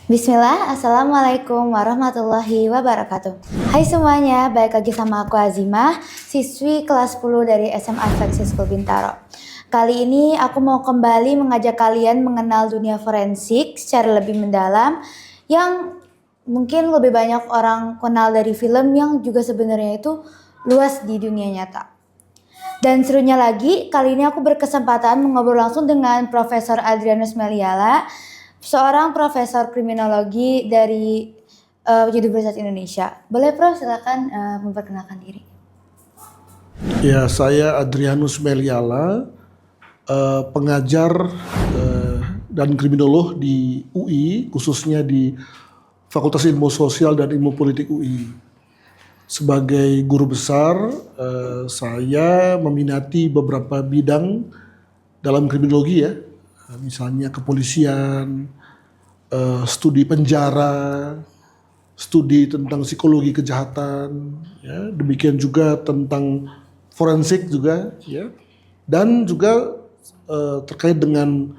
Bismillah, Assalamualaikum warahmatullahi wabarakatuh. Hai semuanya, balik lagi sama aku Azimah, siswi kelas 10 dari SMA Flexi School Bintaro. Kali ini aku mau kembali mengajak kalian mengenal dunia forensik secara lebih mendalam yang mungkin lebih banyak orang kenal dari film yang juga sebenarnya itu luas di dunia nyata. Dan serunya lagi, kali ini aku berkesempatan mengobrol langsung dengan Profesor Adrianus Meliala, seorang profesor kriminologi dari Universitas Indonesia. Boleh Prof, silakan memperkenalkan diri. Ya, saya Adrianus Meliala, pengajar dan kriminolog di UI, khususnya di Fakultas Ilmu Sosial dan Ilmu Politik UI. Sebagai guru besar, saya meminati beberapa bidang dalam kriminologi ya, misalnya kepolisian, studi penjara, studi tentang psikologi kejahatan, ya, demikian juga tentang forensik juga, ya, dan juga terkait dengan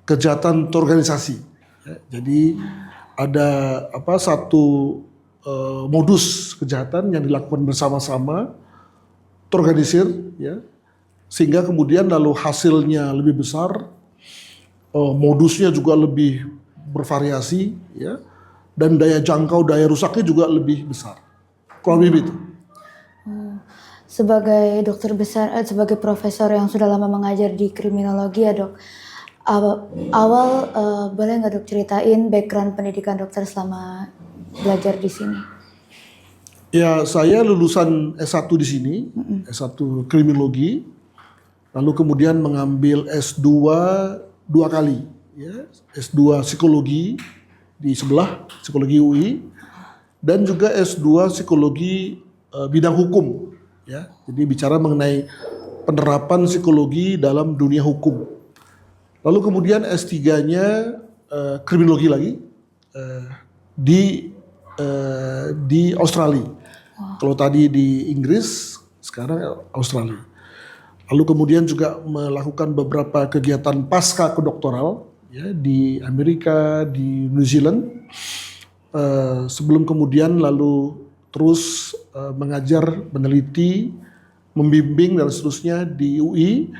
kejahatan terorganisasi. Ya. Jadi ada satu modus kejahatan yang dilakukan bersama-sama, terorganisir, ya, sehingga kemudian lalu hasilnya lebih besar, modusnya juga lebih bervariasi, ya, dan daya jangkau, daya rusaknya juga lebih besar. Kurang lebih itu. Sebagai dokter besar, sebagai profesor yang sudah lama mengajar di kriminologi ya dok, awal boleh nggak dok ceritain background pendidikan dokter selama belajar di sini? Ya, saya lulusan S1 di sini, S1 kriminologi, lalu kemudian mengambil S2 dua kali, ya, S2 psikologi di sebelah, psikologi UI, dan juga S2 psikologi bidang hukum, ya. Jadi bicara mengenai penerapan psikologi dalam dunia hukum. Lalu kemudian S3-nya kriminologi lagi di Australia. Kalau tadi di Inggris, sekarang Australia. Lalu kemudian juga melakukan beberapa kegiatan pasca kedoktoral, ya, di Amerika, di New Zealand. Sebelum kemudian lalu terus mengajar, meneliti, membimbing dan seterusnya di UI,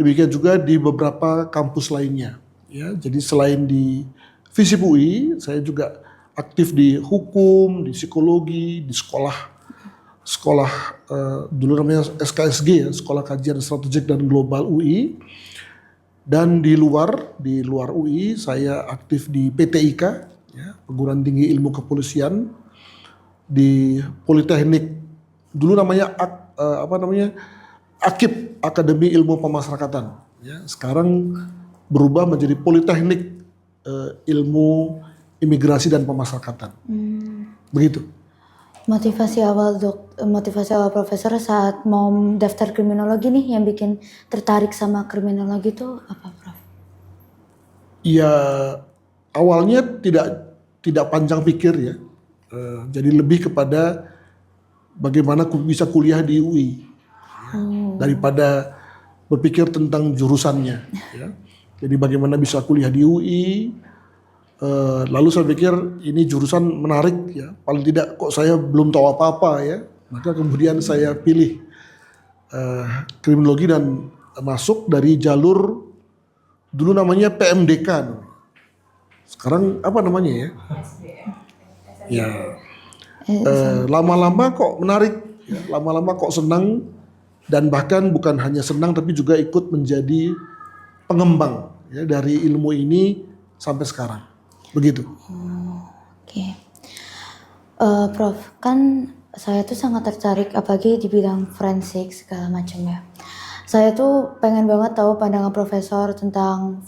demikian juga di beberapa kampus lainnya. Ya, jadi selain di FISIP UI, saya juga aktif di hukum, di psikologi, di sekolah dulu namanya SKSG ya, Sekolah Kajian Strategik dan Global UI. Dan di luar UI saya aktif di PTIK, ya, Perguruan Tinggi Ilmu Kepolisian, di Politeknik, dulu namanya AKIP, Akademi Ilmu Pemasyarakatan, ya, sekarang berubah menjadi Politeknik Ilmu Imigrasi dan Pemasyarakatan. Begitu. Motivasi awal profesor saat mau daftar kriminologi nih yang bikin tertarik sama kriminologi itu apa, Prof? Ya, awalnya tidak panjang pikir ya. Jadi lebih kepada bagaimana bisa kuliah di UI, daripada berpikir tentang jurusannya, ya. Jadi bagaimana bisa kuliah di UI. Lalu saya pikir ini jurusan menarik ya, paling tidak kok saya belum tahu apa-apa ya, maka kemudian saya pilih kriminologi dan masuk dari jalur dulu namanya PMDK, sekarang apa namanya ya? Ya, lama-lama kok menarik, ya, lama-lama kok senang, dan bahkan bukan hanya senang tapi juga ikut menjadi pengembang ya dari ilmu ini sampai sekarang. Begitu. Oke. Prof, kan saya tuh sangat tertarik apalagi di bidang forensik segala macam ya. Saya tuh pengen banget tahu pandangan profesor tentang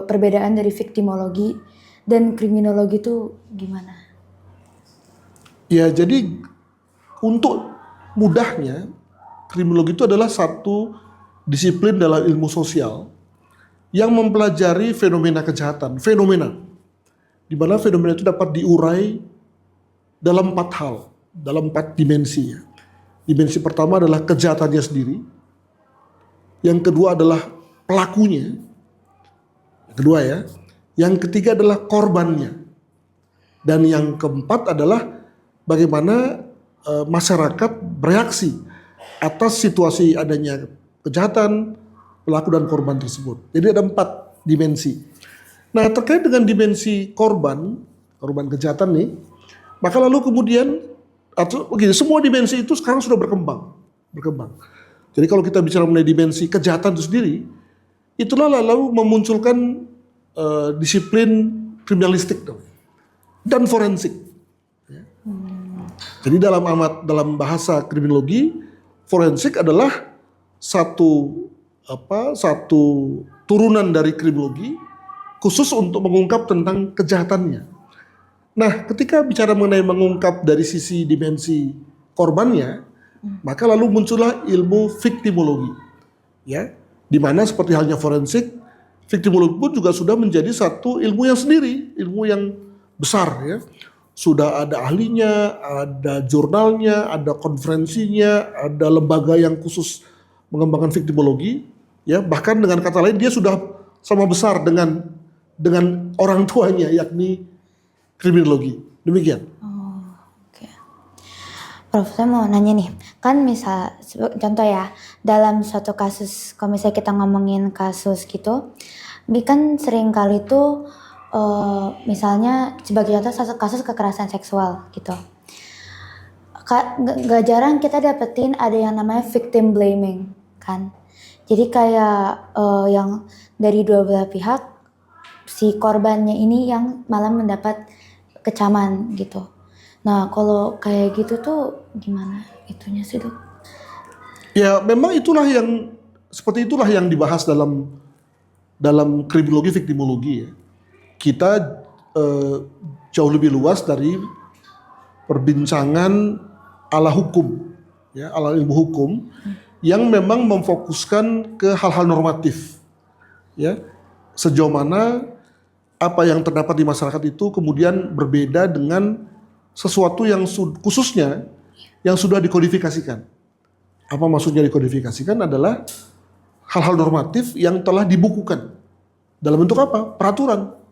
perbedaan dari viktimologi dan kriminologi itu gimana? Ya, jadi untuk mudahnya, kriminologi itu adalah satu disiplin dalam ilmu sosial yang mempelajari fenomena kejahatan, di mana fenomena itu dapat diurai dalam 4 hal, dalam 4 dimensi. Ya. Dimensi pertama adalah kejahatannya sendiri, yang kedua adalah pelakunya, yang kedua ya, yang ketiga adalah korbannya, Dan yang keempat adalah bagaimana masyarakat bereaksi atas situasi adanya kejahatan, pelaku dan korban tersebut. Jadi ada 4 dimensi. Nah, terkait dengan dimensi korban kejahatan nih, maka lalu kemudian atau begini, semua dimensi itu sekarang sudah berkembang. Jadi kalau kita bicara mengenai dimensi kejahatan itu sendiri, itulah lalu memunculkan disiplin kriminalistik dan forensik. Jadi dalam bahasa kriminologi, forensik adalah satu turunan dari kriminologi khusus untuk mengungkap tentang kejahatannya. Nah, ketika bicara mengenai mengungkap dari sisi dimensi korbannya, maka lalu muncullah ilmu viktimologi, ya, di mana seperti halnya forensik, viktimologi pun juga sudah menjadi satu ilmu yang sendiri, ilmu yang besar, ya. Sudah ada ahlinya, ada jurnalnya, ada konferensinya, ada lembaga yang khusus mengembangkan viktimologi, ya. Bahkan dengan kata lain dia sudah sama besar dengan orang tuanya, yakni kriminologi. Demikian. Oke. Prof, saya mau nanya nih, kan misal contoh ya, dalam suatu kasus, kalau misalnya kita ngomongin kasus gitu, kan sering kali tuh misalnya sebagai contoh kasus kekerasan seksual gitu. Gak jarang kita dapetin ada yang namanya victim blaming kan. Jadi kayak yang dari dua belah pihak, si korbannya ini yang malah mendapat kecaman gitu. Nah, kalau kayak gitu tuh gimana itunya sih, Dok? Ya, memang seperti itulah yang dibahas dalam kriminologi viktimologi, ya. Kita jauh lebih luas dari perbincangan ala hukum, ya, ala ilmu hukum, yang memang memfokuskan ke hal-hal normatif, ya, sejauh mana apa yang terdapat di masyarakat itu kemudian berbeda dengan sesuatu yang khususnya yang sudah dikodifikasikan. Apa maksudnya dikodifikasikan adalah hal-hal normatif yang telah dibukukan dalam bentuk apa? Peraturan.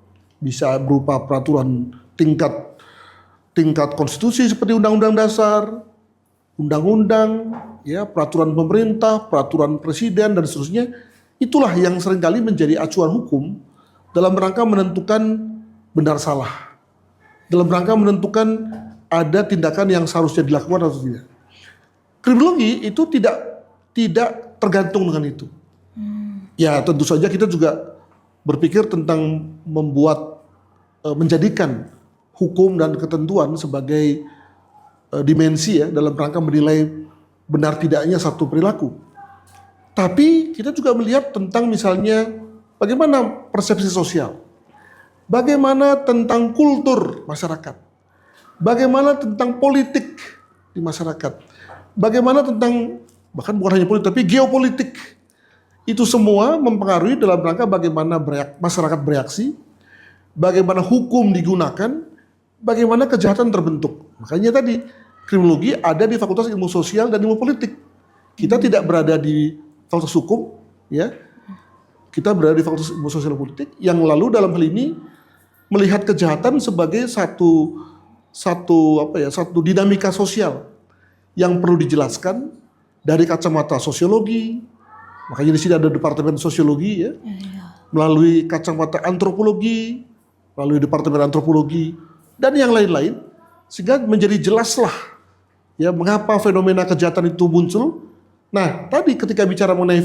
Bisa berupa peraturan tingkat konstitusi seperti undang-undang dasar, undang-undang, ya, peraturan pemerintah, peraturan presiden dan seterusnya. Itulah yang seringkali menjadi acuan hukum dalam rangka menentukan benar salah, dalam rangka menentukan ada tindakan yang seharusnya dilakukan atau tidak. Kriminologi itu tidak tergantung dengan itu. Ya, tentu saja kita juga berpikir tentang menjadikan hukum dan ketentuan sebagai dimensi, ya, dalam rangka menilai benar tidaknya satu perilaku. Tapi kita juga melihat tentang misalnya bagaimana persepsi sosial, bagaimana tentang kultur masyarakat, bagaimana tentang politik di masyarakat, bagaimana tentang bahkan bukan hanya politik tapi geopolitik. Itu semua mempengaruhi dalam rangka bagaimana masyarakat bereaksi, bagaimana hukum digunakan, bagaimana kejahatan terbentuk. Makanya tadi kriminologi ada di Fakultas Ilmu Sosial dan Ilmu Politik. Kita tidak berada di Fakultas Hukum, ya. Kita berada di Fakultas Ilmu Sosial dan Politik yang lalu dalam hal ini melihat kejahatan sebagai satu dinamika sosial yang perlu dijelaskan dari kacamata sosiologi. Makanya di sini ada Departemen Sosiologi, ya. Melalui kacamata antropologi, melalui Departemen Antropologi dan yang lain-lain, sehingga menjadi jelaslah, ya, mengapa fenomena kejahatan itu muncul. Nah, tadi ketika bicara mengenai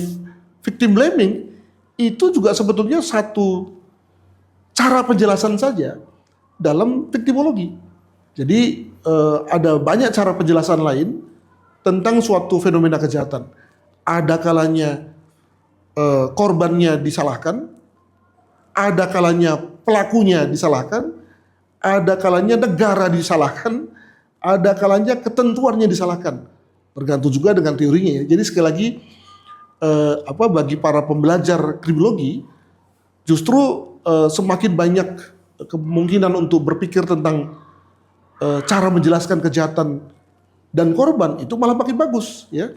victim blaming, itu juga sebetulnya satu cara penjelasan saja dalam viktimologi. Jadi ada banyak cara penjelasan lain tentang suatu fenomena kejahatan. Ada kalanya korbannya disalahkan, ada kalanya pelakunya disalahkan, ada kalanya negara disalahkan, ada kalanya ketentuannya disalahkan. Tergantung juga dengan teorinya, ya. Jadi sekali lagi bagi para pembelajar kriminologi justru semakin banyak kemungkinan untuk berpikir tentang cara menjelaskan kejahatan dan korban itu malah makin bagus, ya.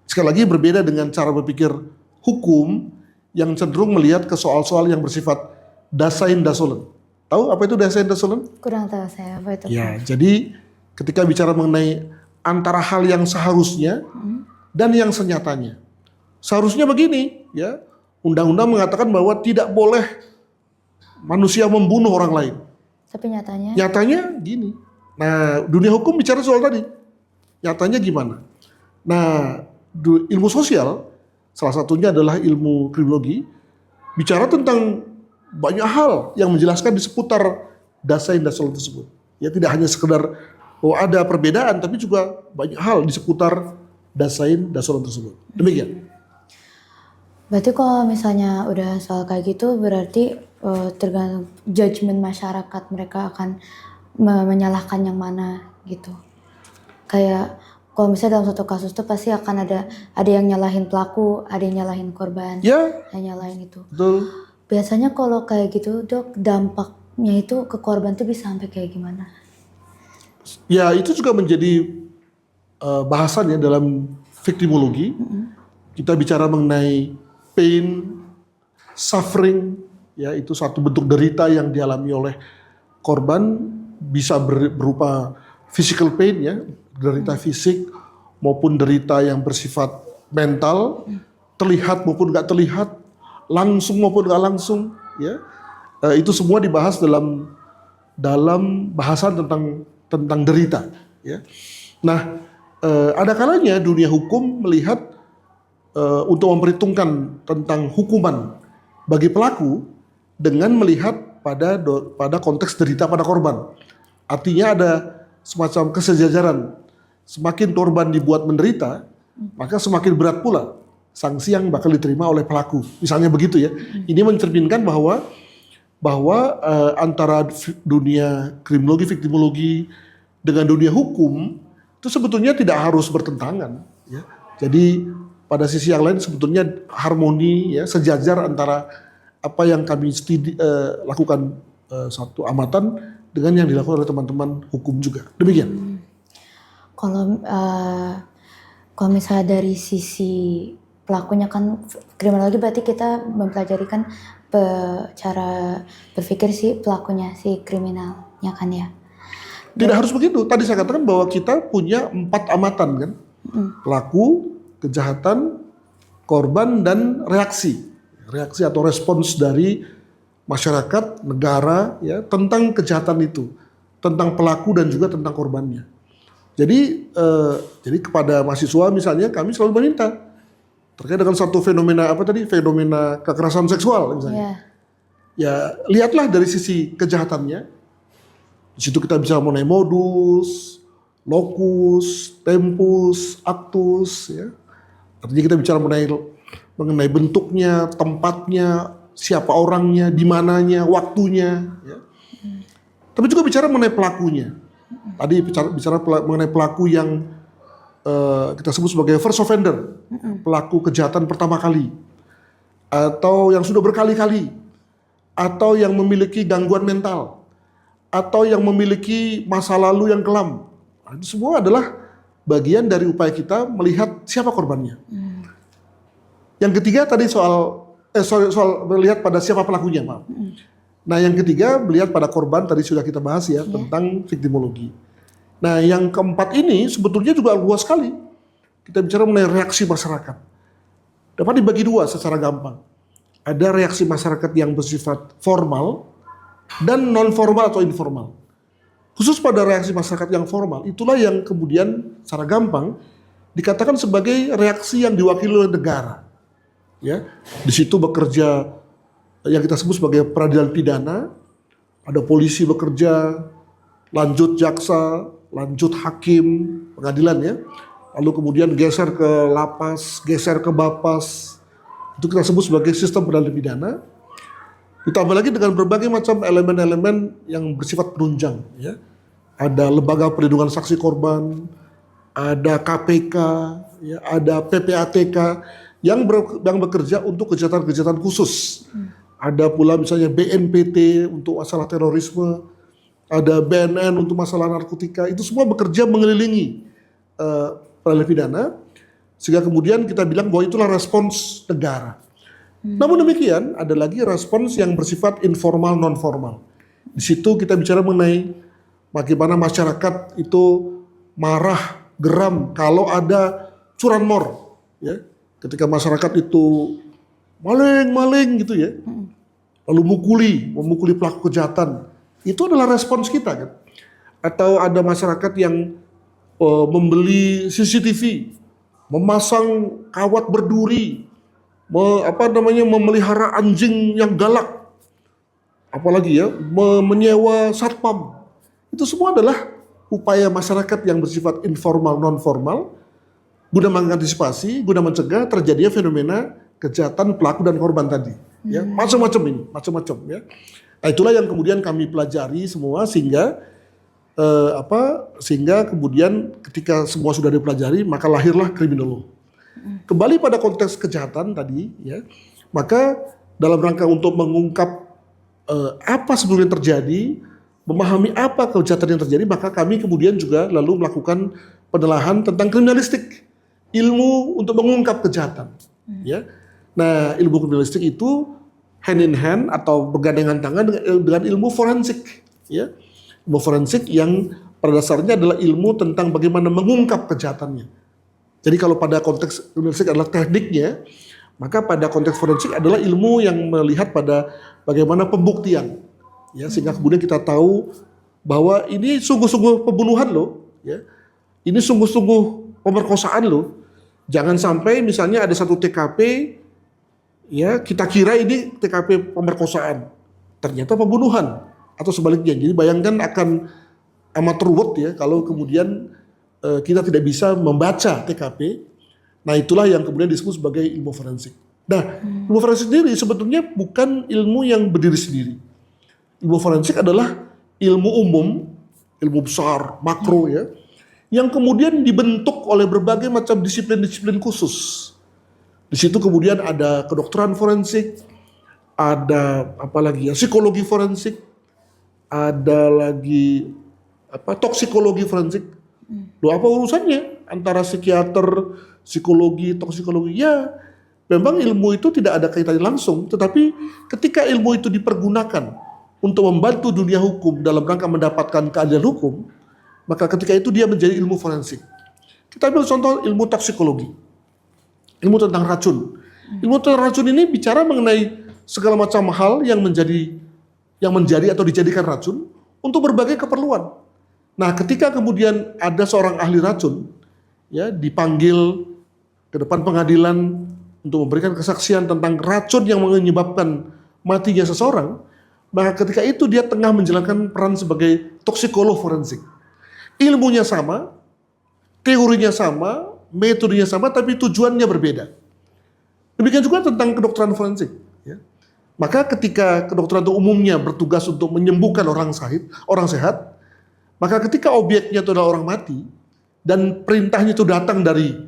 Sekali lagi berbeda dengan cara berpikir hukum yang cenderung melihat ke soal-soal yang bersifat dasain dasolen, Tahu apa itu desain desolen? Kurang tahu saya apa itu. Ya, jadi ketika bicara mengenai antara hal yang seharusnya dan yang senyatanya. Seharusnya begini, ya. Undang-undang mengatakan bahwa tidak boleh manusia membunuh orang lain. Tapi nyatanya? Nyatanya gini. Nah, dunia hukum bicara soal tadi. Nyatanya gimana? Nah, ilmu sosial, salah satunya adalah ilmu kriminologi, bicara tentang banyak hal yang menjelaskan di seputar dasain dasolen tersebut. Ya, tidak hanya sekedar ada perbedaan, tapi juga banyak hal di seputar dasain dasolen tersebut. Demikian. Berarti kalau misalnya udah soal kayak gitu, berarti tergantung judgement masyarakat, mereka akan menyalahkan yang mana gitu. Kayak kalau misalnya dalam satu kasus tuh pasti akan ada yang nyalahin pelaku, ada yang nyalahin korban, Ya, yang nyalahin itu. betul. Biasanya kalau kayak gitu Dok, dampaknya itu ke korban tuh bisa sampai kayak gimana? Ya, itu juga menjadi bahasan ya dalam victimologi. Kita bicara mengenai pain, suffering, ya itu satu bentuk derita yang dialami oleh korban, bisa berupa physical pain ya, derita fisik maupun derita yang bersifat mental, terlihat maupun nggak terlihat, langsung maupun nggak langsung, ya. Itu semua dibahas dalam bahasan tentang derita, ya. Nah, ada kalanya dunia hukum melihat untuk memperhitungkan tentang hukuman bagi pelaku dengan melihat pada konteks derita pada korban. Artinya ada semacam kesejajaran. Semakin korban dibuat menderita, maka semakin berat pula sanksi yang bakal diterima oleh pelaku. Misalnya begitu ya. Ini mencerminkan bahwa antara dunia kriminologi, victimologi dengan dunia hukum itu sebetulnya tidak harus bertentangan. Ya. Jadi pada sisi yang lain sebetulnya harmoni, ya, sejajar antara apa yang kami lakukan satu amatan dengan yang dilakukan oleh teman-teman hukum juga. Demikian. Kalau misalnya dari sisi pelakunya kan kriminologi, berarti kita mempelajari kan cara berpikir si pelakunya, si kriminalnya kan ya. Tidak harus begitu. Tadi saya katakan bahwa kita punya 4 amatan kan. Pelaku, kejahatan, korban, dan reaksi. Reaksi atau respons dari masyarakat, negara ya tentang kejahatan itu, tentang pelaku dan juga tentang korbannya. Jadi kepada mahasiswa misalnya kami selalu meminta terkait dengan satu fenomena fenomena kekerasan seksual misalnya. Ya lihatlah dari sisi kejahatannya. Di situ kita bisa mengenai modus, lokus, tempus, actus, ya. Artinya kita bicara mengenai bentuknya, tempatnya, siapa orangnya, di mananya, waktunya. Ya. Tapi juga bicara mengenai pelakunya. Tadi bicara mengenai pelaku yang kita sebut sebagai first offender, pelaku kejahatan pertama kali, atau yang sudah berkali-kali, atau yang memiliki gangguan mental, atau yang memiliki masa lalu yang kelam. Nah, itu semua adalah bagian dari upaya kita melihat siapa korbannya. Yang ketiga tadi soal melihat pada siapa pelakunya, maaf. Nah, yang ketiga melihat pada korban, tadi sudah kita bahas ya, tentang victimologi. Nah, yang keempat ini sebetulnya juga luas sekali. Kita bicara mengenai reaksi masyarakat. Dapat dibagi dua secara gampang. Ada reaksi masyarakat yang bersifat formal dan non formal atau informal. Khusus pada reaksi masyarakat yang formal, itulah yang kemudian secara gampang dikatakan sebagai reaksi yang diwakili oleh negara. Ya, di situ bekerja yang kita sebut sebagai peradilan pidana, ada polisi bekerja, lanjut jaksa, lanjut hakim, pengadilan ya. Lalu kemudian geser ke lapas, geser ke bapas. Itu kita sebut sebagai sistem peradilan pidana. Ditambah lagi dengan berbagai macam elemen-elemen yang bersifat penunjang ya. Ada lembaga perlindungan saksi korban, ada KPK, ya, ada PPATK yang bekerja untuk kejahatan-kejahatan khusus. Ada pula misalnya BNPT untuk masalah terorisme, ada BNN untuk masalah narkotika. Itu semua bekerja mengelilingi peradilan pidana, sehingga kemudian kita bilang bahwa itulah respons negara. Namun demikian, ada lagi respons yang bersifat informal non-formal. Di situ kita bicara mengenai bagaimana masyarakat itu marah, geram kalau ada curanmor, ya. Ketika masyarakat itu maling gitu ya, lalu memukuli pelaku kejahatan, itu adalah respons kita kan. Atau ada masyarakat yang membeli CCTV, memasang kawat berduri, memelihara anjing yang galak, apalagi ya, menyewa satpam. Itu semua adalah upaya masyarakat yang bersifat informal, non formal, guna mengantisipasi, guna mencegah terjadinya fenomena kejahatan pelaku dan korban tadi. Ya, macam-macam ya. Nah, itulah yang kemudian kami pelajari semua sehingga kemudian ketika semua sudah dipelajari maka lahirlah kriminolog. Kembali pada konteks kejahatan tadi, ya, maka dalam rangka untuk mengungkap apa sebenarnya terjadi, memahami apa kejahatan yang terjadi, maka kami kemudian juga lalu melakukan penelaahan tentang kriminalistik, ilmu untuk mengungkap kejahatan. Ya, nah ilmu kriminalistik itu hand in hand atau bergandengan tangan dengan ilmu forensik. Ya, ilmu forensik yang pada dasarnya adalah ilmu tentang bagaimana mengungkap kejahatannya. Jadi kalau pada konteks kriminalistik adalah tekniknya, maka pada konteks forensik adalah ilmu yang melihat pada bagaimana pembuktian, ya, sehingga kemudian kita tahu bahwa ini sungguh-sungguh pembunuhan loh, ya, ini sungguh-sungguh pemerkosaan loh. Jangan sampai misalnya ada satu TKP, ya, kita kira ini TKP pemerkosaan, ternyata pembunuhan atau sebaliknya. Jadi bayangkan akan amat ruwet ya kalau kemudian kita tidak bisa membaca TKP. Nah itulah yang kemudian disebut sebagai ilmu forensik. Nah ilmu forensik sendiri sebetulnya bukan ilmu yang berdiri sendiri. Ilmu forensik adalah ilmu umum, ilmu besar, makro ya, yang kemudian dibentuk oleh berbagai macam disiplin-disiplin khusus. Di situ kemudian ada kedokteran forensik, ada apalagi ya, psikologi forensik, ada lagi toksikologi forensik. Loh apa urusannya antara psikiater, psikologi, toksikologi? Ya, memang ilmu itu tidak ada kaitannya langsung, tetapi ketika ilmu itu dipergunakan untuk membantu dunia hukum dalam rangka mendapatkan keadilan hukum, maka ketika itu dia menjadi ilmu forensik. Kita ambil contoh ilmu toksikologi, ilmu tentang racun. Ilmu tentang racun ini bicara mengenai segala macam hal yang menjadi atau dijadikan racun untuk berbagai keperluan. Nah, ketika kemudian ada seorang ahli racun, ya, dipanggil ke depan pengadilan untuk memberikan kesaksian tentang racun yang menyebabkan matinya seseorang, maka ketika itu dia tengah menjalankan peran sebagai toksikolog forensik. Ilmunya sama, teorinya sama, metodenya sama, tapi tujuannya berbeda. Demikian juga tentang kedokteran forensik. Ya. Maka ketika kedokteran itu umumnya bertugas untuk menyembuhkan orang sehat, maka ketika objeknya itu adalah orang mati dan perintahnya itu datang dari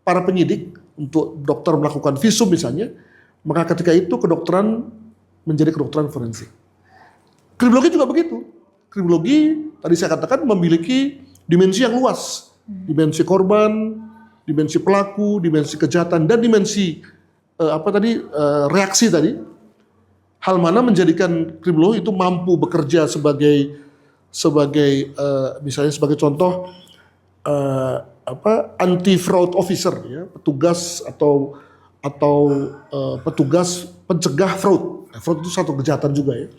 para penyidik untuk dokter melakukan visum misalnya, maka ketika itu kedokteran menjadi kedokteran forensik. Kriminologi juga begitu. Kriminologi tadi saya katakan memiliki dimensi yang luas, dimensi korban, dimensi pelaku, dimensi kejahatan dan dimensi reaksi tadi. Hal mana menjadikan kriminologi itu mampu bekerja sebagai misalnya sebagai contoh anti fraud officer ya, petugas atau petugas pencegah fraud. Fraud itu satu kejahatan juga ya.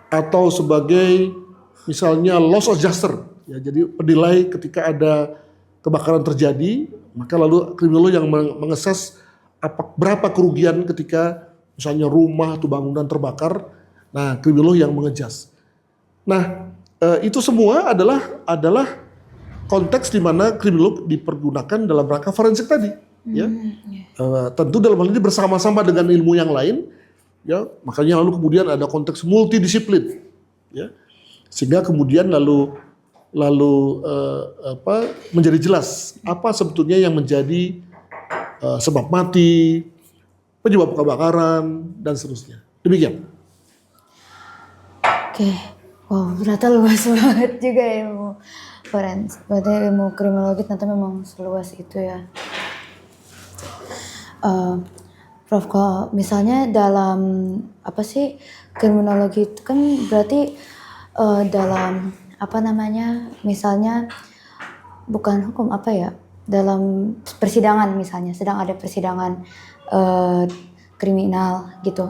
Atau sebagai misalnya loss adjuster ya, jadi penilai ketika ada kebakaran terjadi, maka lalu kriminolog yang mengeses berapa kerugian ketika misalnya rumah atau bangunan terbakar. Nah, kriminolog yang mengejas. Nah, itu semua adalah konteks di mana kriminolog dipergunakan dalam rangka forensik tadi, ya. Tentu dalam hal ini bersama-sama dengan ilmu yang lain, ya. Makanya lalu kemudian ada konteks multidisiplin, ya. Sehingga kemudian lalu menjadi jelas apa sebetulnya yang menjadi sebab mati, penyebab kebakaran dan seterusnya. Demikian. Oke. Wow, ternyata luas banget juga ilmu forensik. Berarti ilmu kriminologi ternyata memang seluas itu ya. Prof, kalau misalnya dalam kriminologi itu kan berarti dalam apa namanya, misalnya bukan hukum apa ya, dalam persidangan misalnya, sedang ada persidangan kriminal gitu.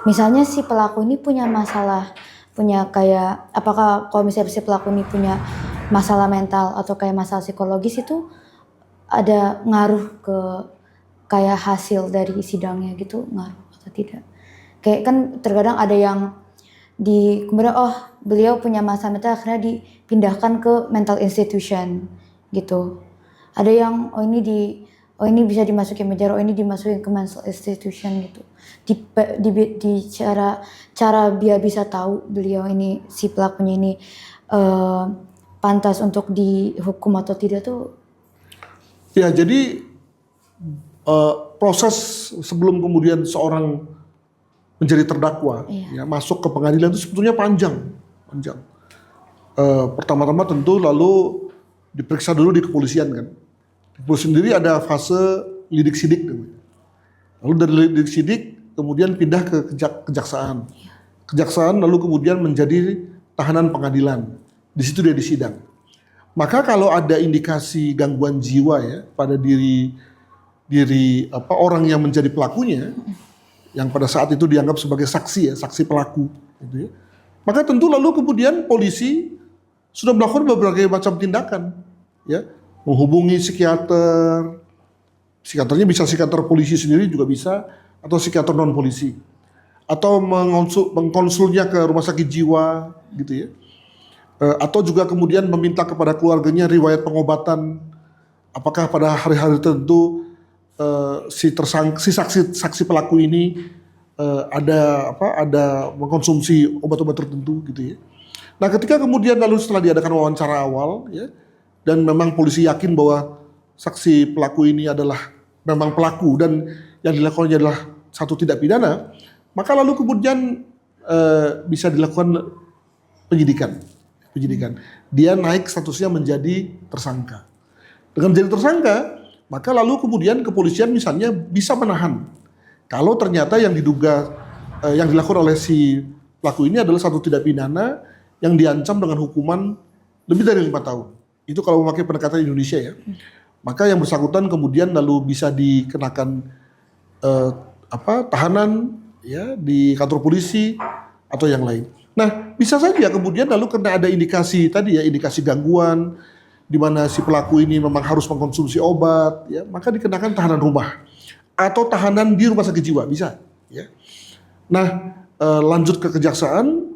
Misalnya si pelaku ini punya masalah, punya kayak, apakah kalau misalnya si pelaku ini punya masalah mental atau kayak masalah psikologis, itu ada ngaruh ke kayak hasil dari sidangnya gitu, ngaruh atau tidak? Kayak kan terkadang ada yang kemudian beliau punya masalah mental akhirnya dipindahkan ke mental institution gitu. Ada yang ini bisa dimasukin penjara, ini dimasukin ke mental institution gitu. Di cara biar bisa tahu beliau ini, si pelakunya ini pantas untuk dihukum atau tidak tuh. Ya, jadi proses sebelum kemudian seorang menjadi terdakwa, ya, masuk ke pengadilan itu sebetulnya panjang. Pertama-tama tentu lalu diperiksa dulu di kepolisian kan. Di kepolisian sendiri ada fase lidik sidik namanya. Lalu dari lidik sidik kemudian pindah ke kejaksaan. Kejaksaan lalu kemudian menjadi tahanan pengadilan. Di situ dia disidang. Maka kalau ada indikasi gangguan jiwa ya pada diri orang yang menjadi pelakunya, yang pada saat itu dianggap sebagai saksi ya, saksi pelaku gitu ya. Maka tentu lalu kemudian polisi sudah melakukan berbagai macam tindakan ya, menghubungi psikiater. Psikiaternya bisa psikiater polisi sendiri juga bisa, atau psikiater non polisi, atau mengkonsulnya ke rumah sakit jiwa gitu ya. Atau juga kemudian meminta kepada keluarganya riwayat pengobatan, apakah pada hari-hari tertentu si saksi pelaku ini ada mengkonsumsi obat-obat tertentu gitu ya. Nah, ketika kemudian lalu setelah diadakan wawancara awal ya, dan memang polisi yakin bahwa saksi pelaku ini adalah memang pelaku dan yang dilakukannya adalah satu tindak pidana, maka lalu kemudian bisa dilakukan penyidikan. Dia naik statusnya menjadi tersangka. Dengan menjadi tersangka, maka lalu kemudian kepolisian misalnya bisa menahan kalau ternyata yang dilakukan oleh si pelaku ini adalah satu tindak pidana yang diancam dengan hukuman lebih dari 5 tahun. Itu kalau memakai pendekatan Indonesia ya. Maka yang bersangkutan kemudian lalu bisa dikenakan tahanan ya di kantor polisi atau yang lain. Nah, bisa saja kemudian lalu karena ada indikasi tadi ya, indikasi gangguan di mana si pelaku ini memang harus mengkonsumsi obat ya, maka dikenakan tahanan rumah atau tahanan di rumah sakit jiwa bisa ya. Nah, lanjut ke kejaksaan,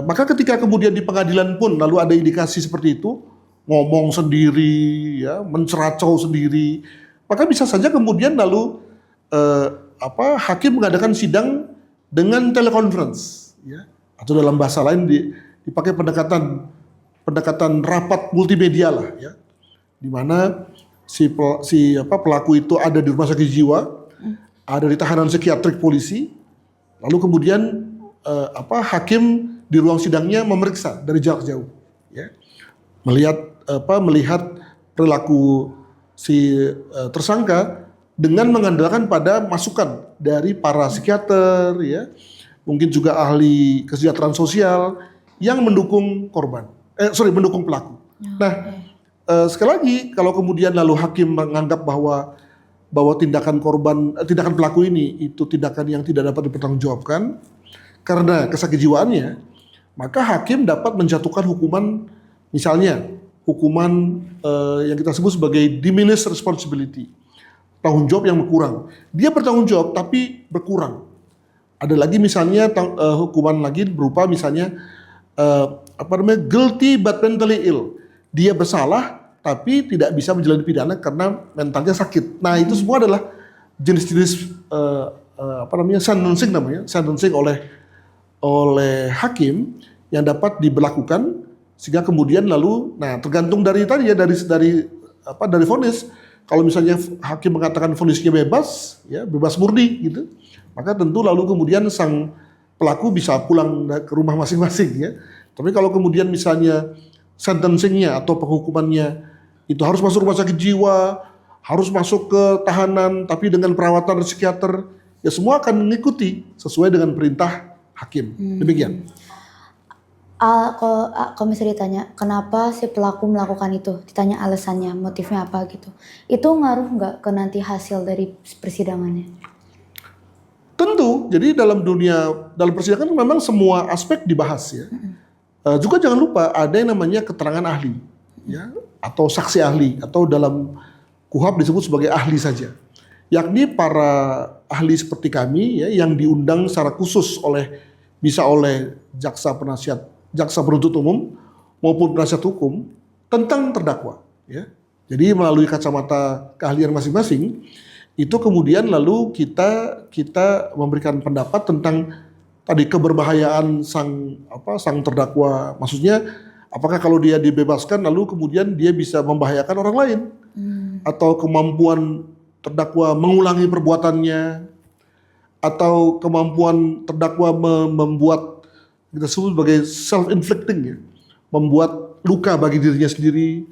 maka ketika kemudian di pengadilan pun lalu ada indikasi seperti itu, ngomong sendiri ya, menceracau sendiri, maka bisa saja kemudian lalu hakim mengadakan sidang dengan telekonferensi ya, atau dalam bahasa lain dipakai pendekatan rapat multimedia lah ya, di mana pelaku itu ada di rumah sakit jiwa, ada di tahanan psikiatrik polisi, lalu kemudian hakim di ruang sidangnya memeriksa dari jarak jauh ya, melihat perilaku si tersangka dengan mengandalkan pada masukan dari para psikiater ya, mungkin juga ahli kesejahteraan sosial yang mendukung mendukung pelaku. Nah, sekali lagi kalau kemudian lalu hakim menganggap bahwa tindakan pelaku ini itu tindakan yang tidak dapat dipertanggungjawabkan karena kesakijiwaannya, maka hakim dapat menjatuhkan hukuman, misalnya hukuman yang kita sebut sebagai diminished responsibility, tanggung jawab yang berkurang. Dia bertanggung jawab tapi berkurang. Ada lagi misalnya hukuman lagi berupa misalnya guilty but mentally ill. Dia bersalah tapi tidak bisa menjalani pidana karena mentalnya sakit. Nah, itu semua adalah jenis-jenis sentencing oleh hakim yang dapat diberlakukan, sehingga kemudian lalu tergantung dari tadi ya, dari vonis. Kalau misalnya hakim mengatakan vonisnya bebas ya, bebas murni gitu, maka tentu lalu kemudian sang pelaku bisa pulang ke rumah masing-masing ya. Tapi kalau kemudian misalnya sentencingnya atau penghukumannya itu harus masuk rumah sakit jiwa, harus masuk ke tahanan tapi dengan perawatan psikiater, ya semua akan mengikuti sesuai dengan perintah hakim. Demikian. Kalau misalnya ditanya kenapa si pelaku melakukan itu, ditanya alasannya, motifnya apa gitu, itu ngaruh nggak ke nanti hasil dari persidangannya? Tentu, jadi dalam persidangan memang semua aspek dibahas ya. Juga jangan lupa ada yang namanya keterangan ahli, ya, atau saksi ahli, atau dalam KUHP disebut sebagai ahli saja. Yakni para ahli seperti kami ya, yang diundang secara khusus bisa oleh jaksa penuntut umum maupun penasihat hukum tentang terdakwa. Ya. Jadi melalui kacamata keahlian masing-masing, itu kemudian lalu kita memberikan pendapat tentang tadi keberbahayaan sang terdakwa. Maksudnya apakah kalau dia dibebaskan lalu kemudian dia bisa membahayakan orang lain, atau kemampuan terdakwa mengulangi perbuatannya, atau kemampuan terdakwa membuat, kita sebut sebagai self-inflicting ya, membuat luka bagi dirinya sendiri,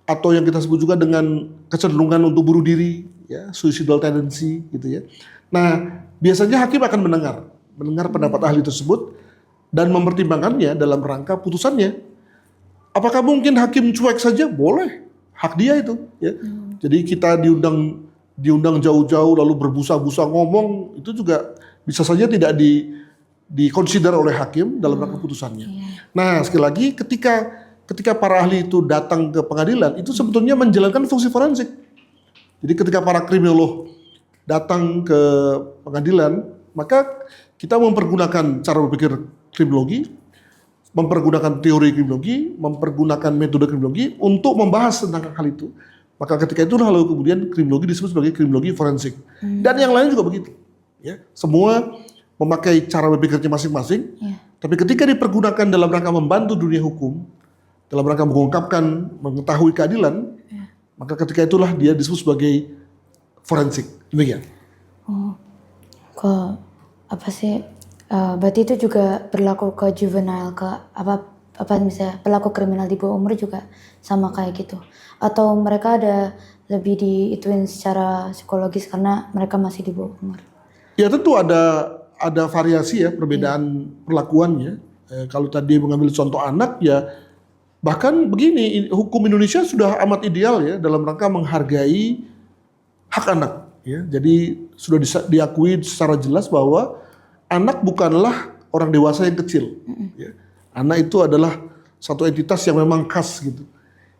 atau yang kita sebut juga dengan kecenderungan untuk bunuh diri, ya, suicidal tendency gitu ya. Nah, biasanya hakim akan mendengar pendapat ahli tersebut dan mempertimbangkannya dalam rangka putusannya. Apakah mungkin hakim cuek saja? Boleh, hak dia itu. Ya. Jadi kita diundang jauh-jauh lalu berbusa-busa ngomong, itu juga bisa saja tidak dikonsider oleh hakim dalam rangka putusannya. Nah, sekali lagi ketika para ahli itu datang ke pengadilan, itu sebetulnya menjalankan fungsi forensik. Jadi ketika para kriminolog datang ke pengadilan, maka kita mempergunakan cara berpikir kriminologi, mempergunakan teori kriminologi, mempergunakan metode kriminologi untuk membahas tentang hal itu. Maka ketika itu lalu kemudian kriminologi disebut sebagai kriminologi forensik. Dan yang lain juga begitu. Ya, semua memakai cara berpikirnya masing-masing. Tapi ketika dipergunakan dalam rangka membantu dunia hukum, dalam rangka mengetahui keadilan, maka ketika itulah dia disebut sebagai forensik. Demikian. Apa sih? Berarti itu juga berlaku ke juvenile, ke apa misalnya pelaku kriminal di bawah umur juga sama kayak gitu? Atau mereka ada lebih diituin secara psikologis karena mereka masih di bawah umur? Ya tentu ada variasi ya perbedaan perlakuannya. Kalau tadi mengambil contoh anak ya, bahkan begini, hukum Indonesia sudah amat ideal ya dalam rangka menghargai hak anak. Ya, jadi sudah diakui secara jelas bahwa anak bukanlah orang dewasa yang kecil. Ya. Anak itu adalah satu entitas yang memang khas gitu,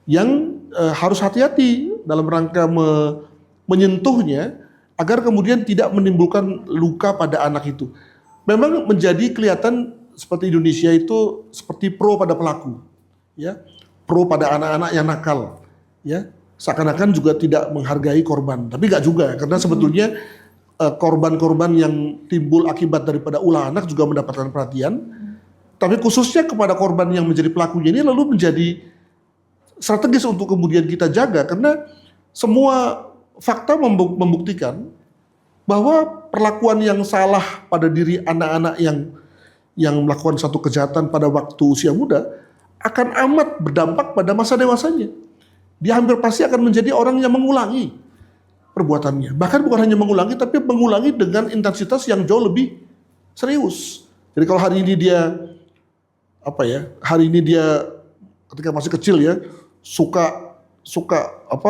yang harus hati-hati dalam rangka menyentuhnya agar kemudian tidak menimbulkan luka pada anak itu. Memang menjadi kelihatan seperti Indonesia itu seperti pro pada pelaku, ya, pro pada anak-anak yang nakal, ya. Seakan-akan juga tidak menghargai korban, tapi nggak juga, karena sebetulnya korban-korban yang timbul akibat daripada ulah anak juga mendapatkan perhatian, tapi khususnya kepada korban yang menjadi pelakunya ini lalu menjadi strategis untuk kemudian kita jaga, karena semua fakta membuktikan bahwa perlakuan yang salah pada diri anak-anak yang melakukan satu kejahatan pada waktu usia muda akan amat berdampak pada masa dewasanya. Dia hampir pasti akan menjadi orang yang mengulangi perbuatannya. Bahkan bukan hanya mengulangi, tapi mengulangi dengan intensitas yang jauh lebih serius. Jadi kalau hari ini dia ketika masih kecil ya suka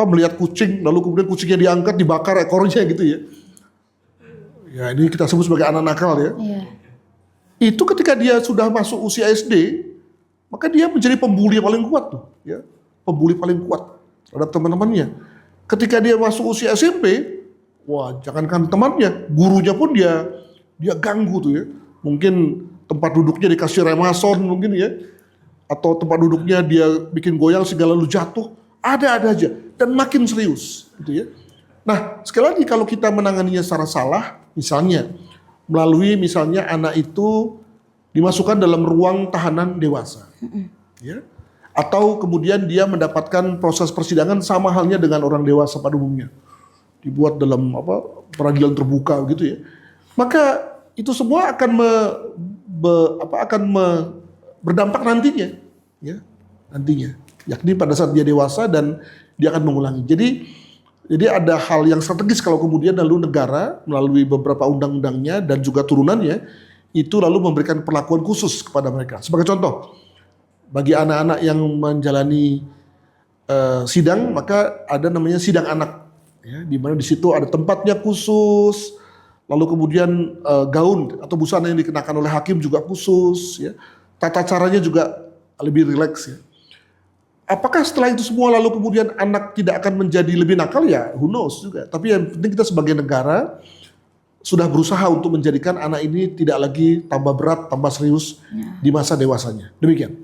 melihat kucing, lalu kemudian kucingnya diangkat, dibakar ekornya gitu ya. Ya ini kita sebut sebagai anak nakal ya. Itu ketika dia sudah masuk usia SD, maka dia menjadi pembuli yang paling kuat tuh, ya. Pembuli paling kuat terhadap teman-temannya. Ketika dia masuk usia SMP, wah jangankan temannya, gurunya pun dia ganggu tuh ya. Mungkin tempat duduknya dikasih remason mungkin ya. Atau tempat duduknya dia bikin goyang segala lu jatuh. Ada aja dan makin serius gitu ya. Nah, sekali lagi kalau kita menanganinya secara salah, misalnya melalui anak itu dimasukkan dalam ruang tahanan dewasa. Ya. Atau kemudian dia mendapatkan proses persidangan sama halnya dengan orang dewasa pada umumnya, dibuat dalam peradilan terbuka gitu ya, maka itu semua akan berdampak nantinya, ya yakni pada saat dia dewasa dan dia akan mengulangi. Jadi ada hal yang strategis kalau kemudian lalu negara melalui beberapa undang-undangnya dan juga turunannya itu lalu memberikan perlakuan khusus kepada mereka. Sebagai contoh, bagi anak-anak yang menjalani sidang, maka ada namanya sidang anak, ya, di mana di situ ada tempatnya khusus, lalu kemudian gaun atau busana yang dikenakan oleh hakim juga khusus, ya. Tata caranya juga lebih rileks, ya. Apakah setelah itu semua lalu kemudian anak tidak akan menjadi lebih nakal, ya who knows juga. Tapi yang penting kita sebagai negara sudah berusaha untuk menjadikan anak ini tidak lagi tambah berat, tambah serius di masa dewasanya. Demikian.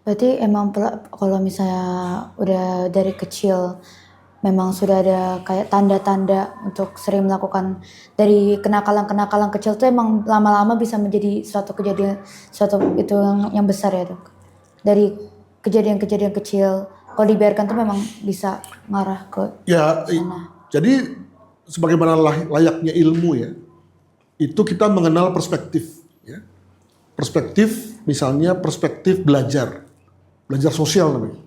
Berarti emang kalau misalnya udah dari kecil memang sudah ada kayak tanda-tanda untuk sering melakukan dari kenakalan-kenakalan kecil tuh emang lama-lama bisa menjadi suatu kejadian, suatu itu yang besar ya dok. Dari kejadian-kejadian kecil kalau dibiarkan tuh memang bisa ngarah ke Ya, sana. jadi sebagaimana layaknya ilmu, ya, itu kita mengenal perspektif, ya. Perspektif, misalnya perspektif belajar sosial namanya,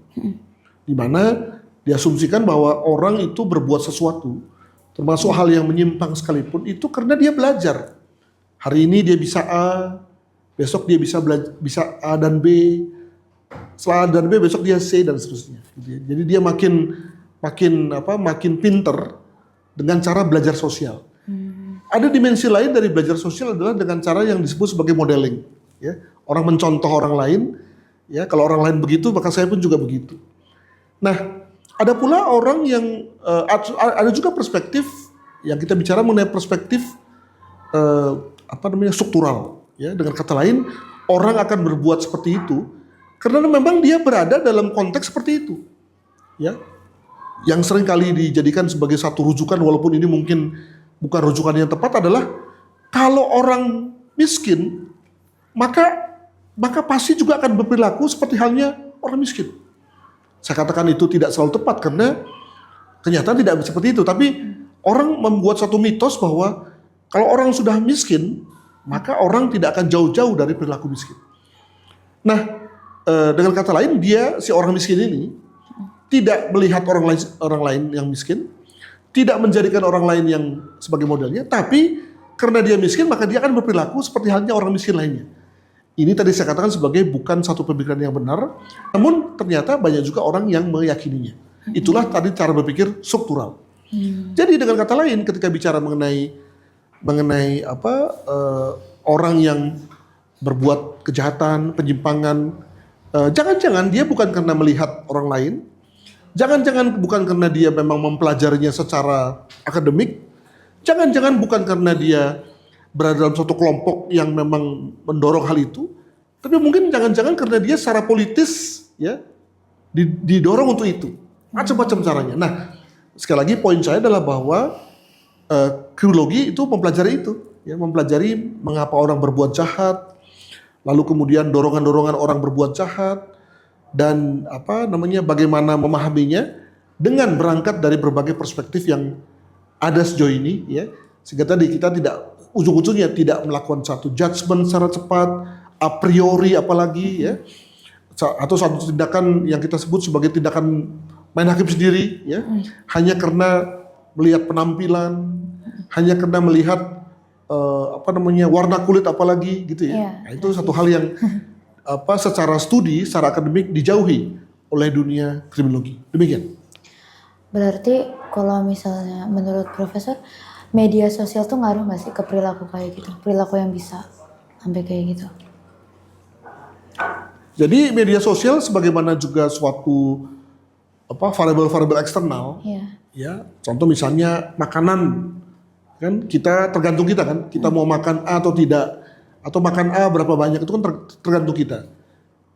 di mana diasumsikan bahwa orang itu berbuat sesuatu, termasuk hal yang menyimpang sekalipun, itu karena dia belajar. Hari ini dia bisa A, besok dia bisa A dan B, setelah A dan B besok dia C dan seterusnya. Gitu ya. Jadi dia makin pinter dengan cara belajar sosial. Ada dimensi lain dari belajar sosial adalah dengan cara yang disebut sebagai modeling. Ya. Orang mencontoh orang lain, ya, kalau orang lain begitu maka saya pun juga begitu. Nah, ada pula orang yang ada juga perspektif yang kita bicara mengenai perspektif struktural, ya. Dengan kata lain, orang akan berbuat seperti itu karena memang dia berada dalam konteks seperti itu, ya. Yang sering kali dijadikan sebagai satu rujukan, walaupun ini mungkin bukan rujukan yang tepat, adalah kalau orang miskin maka pasti juga akan berperilaku seperti halnya orang miskin. Saya katakan itu tidak selalu tepat karena kenyataan tidak seperti itu, tapi orang membuat satu mitos bahwa kalau orang sudah miskin maka orang tidak akan jauh-jauh dari perilaku miskin. Nah, dengan kata lain, si orang miskin ini tidak melihat orang lain yang miskin, tidak menjadikan orang lain yang sebagai modelnya, tapi karena dia miskin maka dia akan berperilaku seperti halnya orang miskin lainnya. Ini tadi saya katakan sebagai bukan satu pemikiran yang benar, namun ternyata banyak juga orang yang meyakininya. Itulah tadi cara berpikir struktural. Jadi dengan kata lain, ketika bicara mengenai orang yang berbuat kejahatan, penyimpangan, jangan-jangan dia bukan karena melihat orang lain, jangan-jangan bukan karena dia memang mempelajarinya secara akademik, jangan-jangan bukan karena dia berada dalam suatu kelompok yang memang mendorong hal itu, tapi mungkin jangan-jangan karena dia secara politis, ya, didorong untuk itu. Macam-macam caranya. Nah, sekali lagi poin saya adalah bahwa kriminologi itu mempelajari itu, ya, mempelajari mengapa orang berbuat jahat, lalu kemudian dorongan-dorongan orang berbuat jahat, dan bagaimana memahaminya dengan berangkat dari berbagai perspektif yang ada sejauh ini, ya, sehingga tadi kita tidak ujung-ujungnya tidak melakukan satu judgement secara cepat, a priori apalagi, ya, atau satu tindakan yang kita sebut sebagai tindakan main hakim sendiri, ya, hanya karena melihat penampilan, hanya karena melihat warna kulit apalagi, gitu ya. Nah, itu satu hal yang secara studi, secara akademik dijauhi oleh dunia kriminologi. Demikian. Berarti kalau misalnya menurut Profesor, media sosial tuh ngaruh nggak sih ke perilaku kayak gitu? Perilaku yang bisa sampai kayak gitu? Jadi media sosial sebagaimana juga suatu variabel-variabel eksternal, ya. Contoh misalnya makanan, kan tergantung kita kan, kita mau makan A atau tidak, atau makan A berapa banyak, itu kan tergantung kita.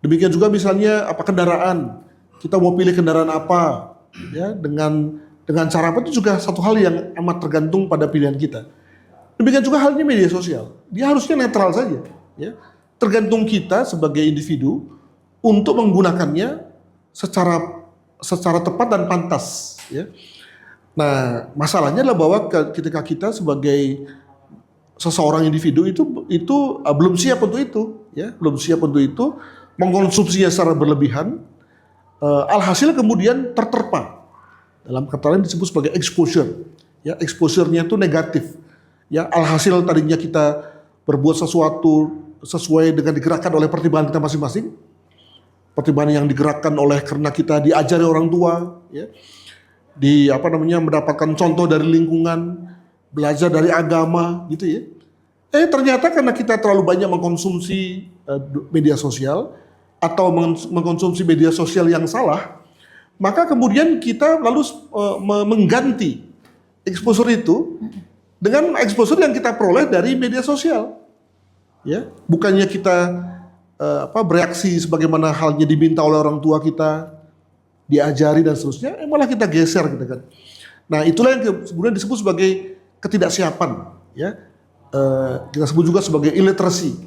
Demikian juga misalnya kendaraan, kita mau pilih kendaraan apa, ya, dengan cara apa, itu juga satu hal yang amat tergantung pada pilihan kita. Demikian juga halnya media sosial, dia harusnya netral saja, ya. Tergantung kita sebagai individu untuk menggunakannya secara tepat dan pantas, ya. Nah, masalahnya adalah bahwa ketika kita sebagai seseorang individu itu belum siap untuk itu, ya, belum siap untuk itu, mengkonsumsinya secara berlebihan, alhasil kemudian terterpa. Dalam kata lain disebut sebagai exposure, ya, exposure-nya itu negatif, ya, alhasil tadinya kita berbuat sesuatu sesuai dengan digerakkan oleh pertimbangan kita masing-masing, pertimbangan yang digerakkan oleh karena kita diajari orang tua, ya, mendapatkan contoh dari lingkungan, belajar dari agama, gitu ya. Ternyata karena kita terlalu banyak mengkonsumsi media sosial atau mengkonsumsi media sosial yang salah, maka kemudian kita lalu mengganti exposure itu dengan exposure yang kita peroleh dari media sosial. Ya, bukannya kita bereaksi sebagaimana halnya diminta oleh orang tua kita, diajari dan seterusnya, malah kita geser gitu kan. Nah, itulah yang kemudian disebut sebagai ketidaksiapan, ya. Kita sebut juga sebagai illiteracy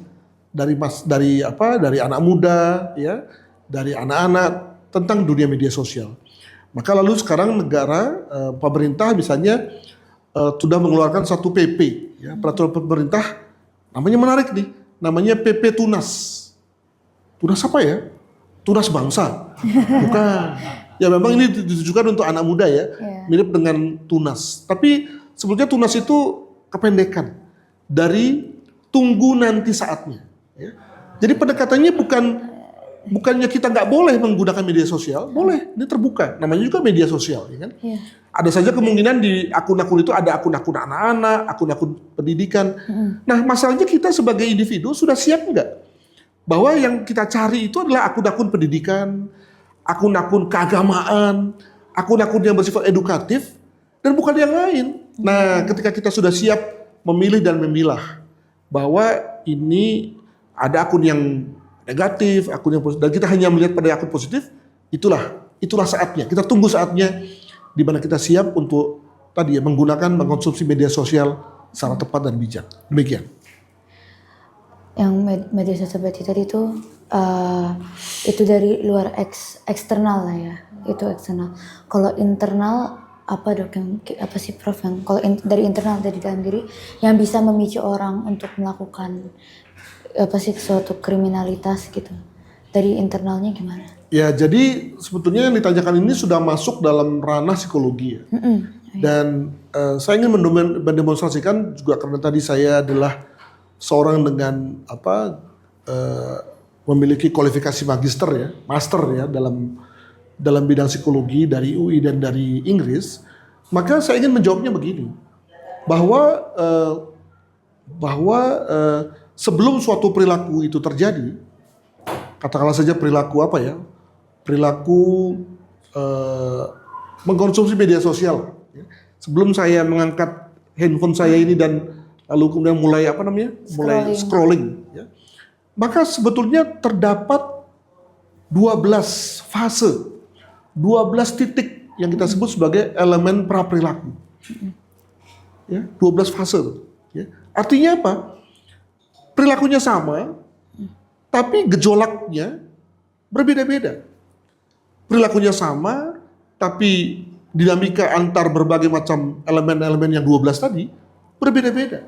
dari anak muda, ya, dari anak-anak tentang dunia media sosial. Maka lalu sekarang negara, pemerintah misalnya sudah mengeluarkan satu PP, ya, peraturan pemerintah, namanya menarik nih, namanya PP Tunas. Tunas apa ya? Tunas bangsa, bukan? Ya memang ini ditujukan untuk anak muda ya, mirip dengan Tunas. Tapi sebetulnya Tunas itu kependekan dari tunggu nanti saatnya. Ya. Jadi pendekatannya bukannya kita nggak boleh menggunakan media sosial, boleh, ini terbuka, namanya juga media sosial, ya kan? Ada saja kemungkinan di akun-akun itu ada akun-akun anak-anak, akun-akun pendidikan. Nah, masalahnya kita sebagai individu sudah siap nggak? Bahwa yang kita cari itu adalah akun-akun pendidikan, akun-akun keagamaan, akun-akun yang bersifat edukatif, dan bukan yang lain. Nah, ketika kita sudah siap memilih dan memilah bahwa ini ada akun yang negatif, akun yang positif, dan kita hanya melihat pada akun positif, itulah saatnya. Kita tunggu saatnya di mana kita siap untuk mengkonsumsi media sosial secara tepat dan bijak. Demikian. Yang media sosial berarti tadi itu dari luar eksternal lah ya, itu eksternal. Kalau internal apa dok, apa sih Prof, yang kalau dari internal, dari dalam diri yang bisa memicu orang untuk melakukan suatu kriminalitas gitu, dari internalnya gimana? Ya, jadi sebetulnya yang ditanyakan ini sudah masuk dalam ranah psikologi ya. Dan saya ingin mendemonstrasikan juga karena tadi saya adalah seorang dengan memiliki kualifikasi magister ya, master ya dalam bidang psikologi dari UI dan dari Inggris, maka saya ingin menjawabnya begini, bahwa sebelum suatu perilaku itu terjadi, katakanlah saja perilaku mengkonsumsi media sosial. Sebelum saya mengangkat handphone saya ini dan lalu kemudian mulai scrolling. Ya. Maka sebetulnya terdapat 12 fase, 12 titik yang kita sebut sebagai elemen pra-perilaku. Ya, 12 fase. Ya. Artinya apa? Perilakunya sama, tapi gejolaknya berbeda-beda. Perilakunya sama, tapi dinamika antar berbagai macam elemen-elemen yang 12 tadi berbeda-beda.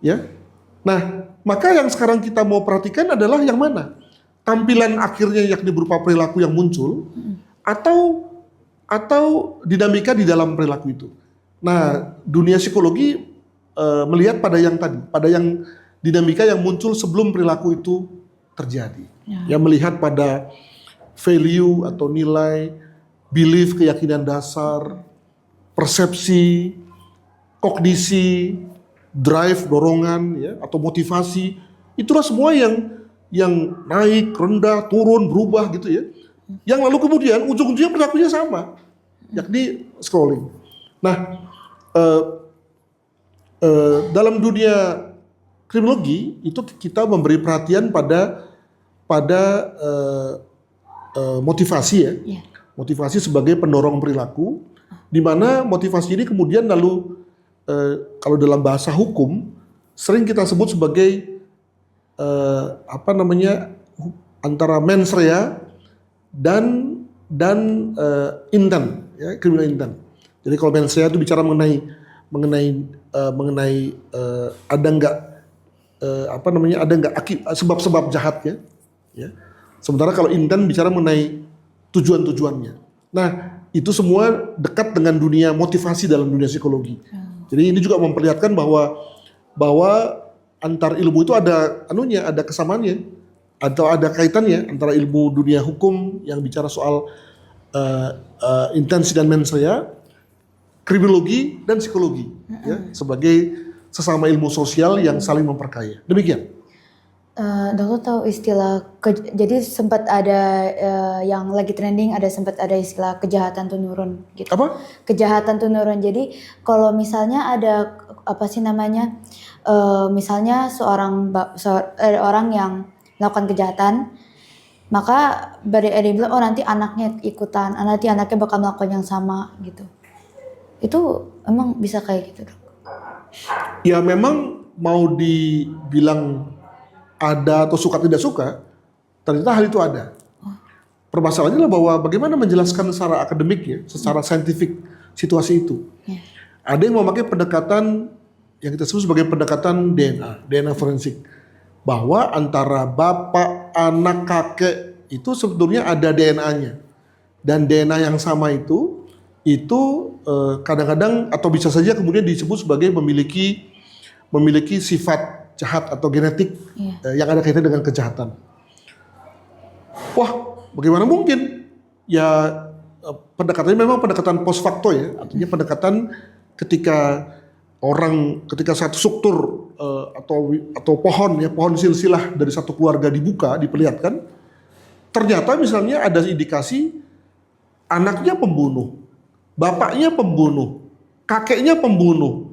Ya. Nah, maka yang sekarang kita mau perhatikan adalah yang mana? Tampilan akhirnya yakni berupa perilaku yang muncul atau dinamika di dalam perilaku itu. Nah, dunia psikologi melihat pada yang tadi, pada yang dinamika yang muncul sebelum perilaku itu terjadi. Ya, melihat pada value atau nilai, belief, keyakinan dasar, persepsi, kognisi, drive, dorongan, ya, atau motivasi, itulah semua yang naik, rendah, turun, berubah gitu ya. Yang lalu kemudian ujung-ujungnya perilakunya sama, yakni scrolling. Nah, dalam dunia kriminologi itu kita memberi perhatian pada motivasi ya. Motivasi sebagai pendorong perilaku, di mana motivasi ini kemudian lalu kalau dalam bahasa hukum sering kita sebut sebagai antara mens rea dan intent, ya, criminal intent. Jadi kalau mens rea itu bicara mengenai ada nggak sebab-sebab jahatnya, ya. Sementara kalau intent bicara mengenai tujuan-tujuannya. Nah, itu semua dekat dengan dunia motivasi dalam dunia psikologi. Jadi ini juga memperlihatkan bahwa antar ilmu itu ada kesamaannya. atau ada kaitannya antara ilmu dunia hukum yang bicara soal intensi dan mens rea, kriminologi dan psikologi, ya, sebagai sesama ilmu sosial yang saling memperkaya. Demikian. Dokter tahu istilah jadi sempat ada yang lagi trending, sempat ada istilah kejahatan tuh nurun gitu. Apa? Kejahatan tuh nurun. Jadi kalau misalnya ada apa sih namanya, misalnya orang yang melakukan kejahatan, maka ada yang bilang oh nanti anaknya ikutan, nanti anaknya bakal melakukan yang sama gitu. Itu emang bisa kayak gitu, Dok? Ya memang mau dibilang ada atau suka tidak suka, ternyata hal itu ada. Permasalahannya adalah bahwa bagaimana menjelaskan secara akademik ya, secara saintifik situasi itu. Ada yang memakai pendekatan yang kita sebut sebagai pendekatan DNA forensik, bahwa antara bapak, anak, kakek itu sebetulnya ada DNA-nya, dan DNA yang sama itu kadang-kadang atau bisa saja kemudian disebut sebagai memiliki sifat jahat atau genetik yang ada kaitan dengan kejahatan. Wah, bagaimana mungkin? Ya pendekatannya memang pendekatan post facto ya, artinya pendekatan ketika satu struktur atau pohon silsilah dari satu keluarga dibuka, diperlihatkan, ternyata misalnya ada indikasi anaknya pembunuh, bapaknya pembunuh, kakeknya pembunuh,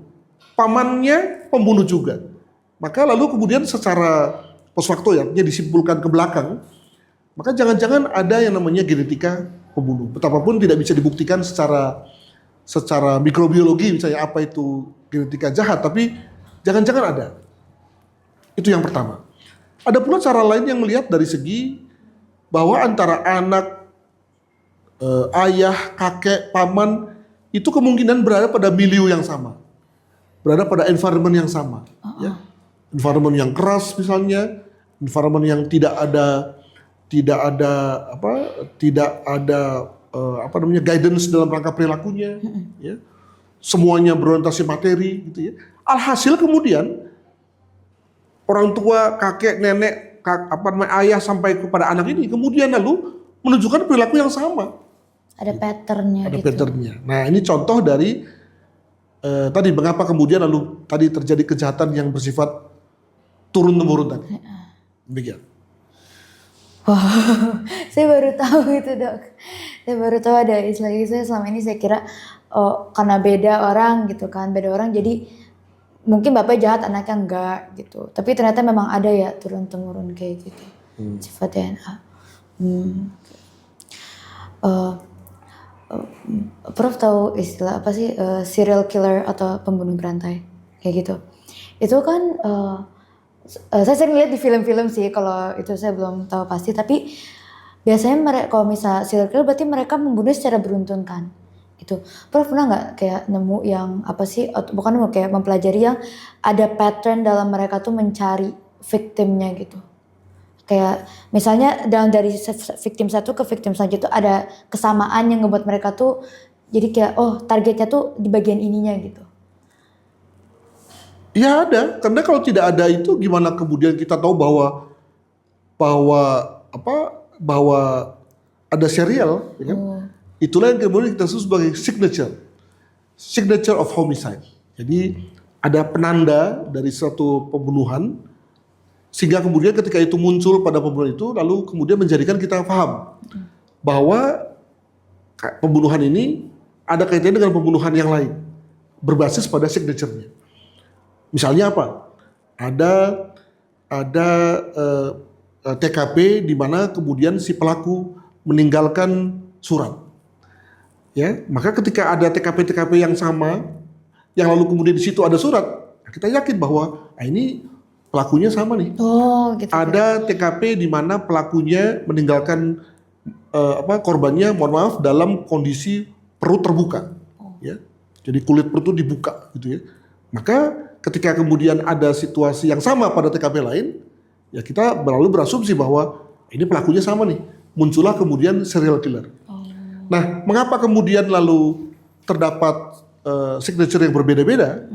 pamannya pembunuh juga. Maka lalu kemudian secara post facto ya, disimpulkan ke belakang, maka jangan-jangan ada yang namanya genetika pembunuh. Betapapun tidak bisa dibuktikan secara mikrobiologi misalnya apa itu genetika jahat, tapi jangan-jangan ada. Itu yang pertama. Ada pula cara lain yang melihat dari segi bahwa antara anak, ayah, kakek, paman itu kemungkinan berada pada milieu yang sama, berada pada environment yang sama. Ya. Environment yang keras misalnya, environment yang tidak ada guidance dalam rangka perilakunya, ya. Semuanya berorientasi materi, gitu ya. Alhasil kemudian orang tua, kakek, nenek, ayah sampai kepada anak ini kemudian lalu menunjukkan perilaku yang sama. Ada patternnya. Ada patternnya. Nah ini contoh dari tadi mengapa kemudian lalu tadi terjadi kejahatan yang bersifat turun-temurun tadi. Demikian. Wow, saya baru tahu itu, Dok. Saya baru tahu ada istilah itu. Selama ini saya kira karena beda orang gitu kan, beda orang jadi mungkin bapak jahat anaknya enggak gitu. Tapi ternyata memang ada ya turun-temurun kayak gitu. Sifat DNA. Prof tahu istilah apa sih serial killer atau pembunuh berantai kayak gitu. Itu kan saya sering lihat di film-film sih, kalau itu saya belum tahu pasti, tapi biasanya mereka kalau misalnya serial killer berarti mereka membunuh secara beruntun kan gitu. Prof pernah nggak kayak nemu yang apa sih, bukan nemu, kayak mempelajari yang ada pattern dalam mereka tuh mencari victimnya gitu, kayak misalnya dari victim satu ke victim selanjutnya tuh ada kesamaan yang ngebuat mereka tuh jadi kayak oh targetnya tuh di bagian ininya gitu. Ya ada, karena kalau tidak ada itu gimana kemudian kita tahu bahwa ada serial, ya kan? Itulah yang kemudian kita sebut sebagai signature of homicide. Jadi ada penanda dari suatu pembunuhan sehingga kemudian ketika itu muncul pada pembunuhan itu lalu kemudian menjadikan kita paham bahwa pembunuhan ini ada kaitannya dengan pembunuhan yang lain berbasis pada signature-nya. Misalnya apa? Ada TKP di mana kemudian si pelaku meninggalkan surat. Ya, maka ketika ada TKP yang sama, yang lalu kemudian di situ ada surat, kita yakin bahwa ini pelakunya sama nih. Oh, gitu. Ada TKP di mana pelakunya meninggalkan korbannya, mohon maaf, dalam kondisi perut terbuka. Ya, jadi kulit perut itu dibuka, gitu ya. Maka ketika kemudian ada situasi yang sama pada TKP lain, ya kita berasumsi bahwa ini pelakunya sama nih. Muncullah kemudian serial killer. Nah, mengapa kemudian lalu terdapat signature yang berbeda-beda?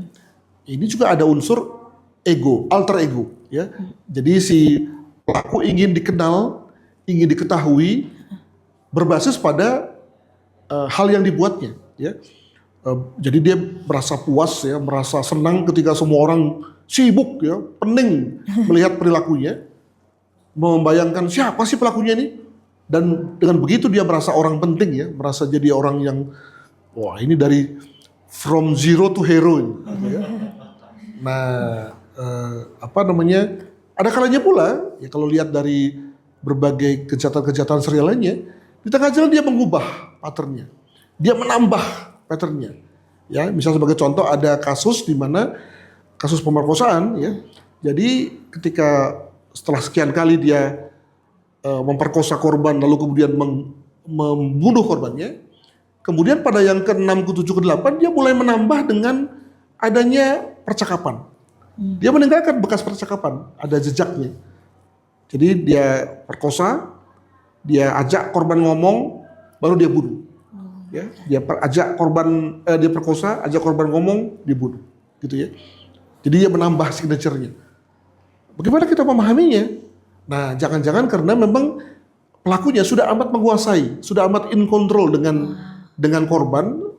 Ini juga ada unsur ego, alter ego, ya. Jadi si pelaku ingin dikenal, ingin diketahui, berbasis pada hal yang dibuatnya, ya. Jadi dia merasa puas, ya, merasa senang ketika semua orang sibuk, ya, pening melihat perilakunya, membayangkan siapa sih pelakunya ini, dan dengan begitu dia merasa orang penting, ya, merasa jadi orang yang, wah, ini dari from zero to hero, ya. Nah, apa namanya? Ada kalanya pula, ya, kalau lihat dari berbagai kejahatan-kejahatan serial lainnya, di tengah jalan dia mengubah patternnya, dia menambah patternnya. Ya, misal sebagai contoh ada kasus di mana kasus pemerkosaan, ya. Jadi ketika setelah sekian kali dia memperkosa korban lalu kemudian membunuh korbannya, kemudian pada yang ke-6, ke-7, ke-8 dia mulai menambah dengan adanya percakapan. Dia meninggalkan bekas percakapan, ada jejaknya. Jadi dia perkosa, dia ajak korban ngomong, baru dia bunuh. Ya, dia ajak korban, dia perkosa, ajak korban ngomong, dibunuh, gitu ya. Jadi dia menambah signaturenya. Bagaimana kita memahaminya? Nah, jangan-jangan karena memang pelakunya sudah amat menguasai, sudah amat in control dengan korban.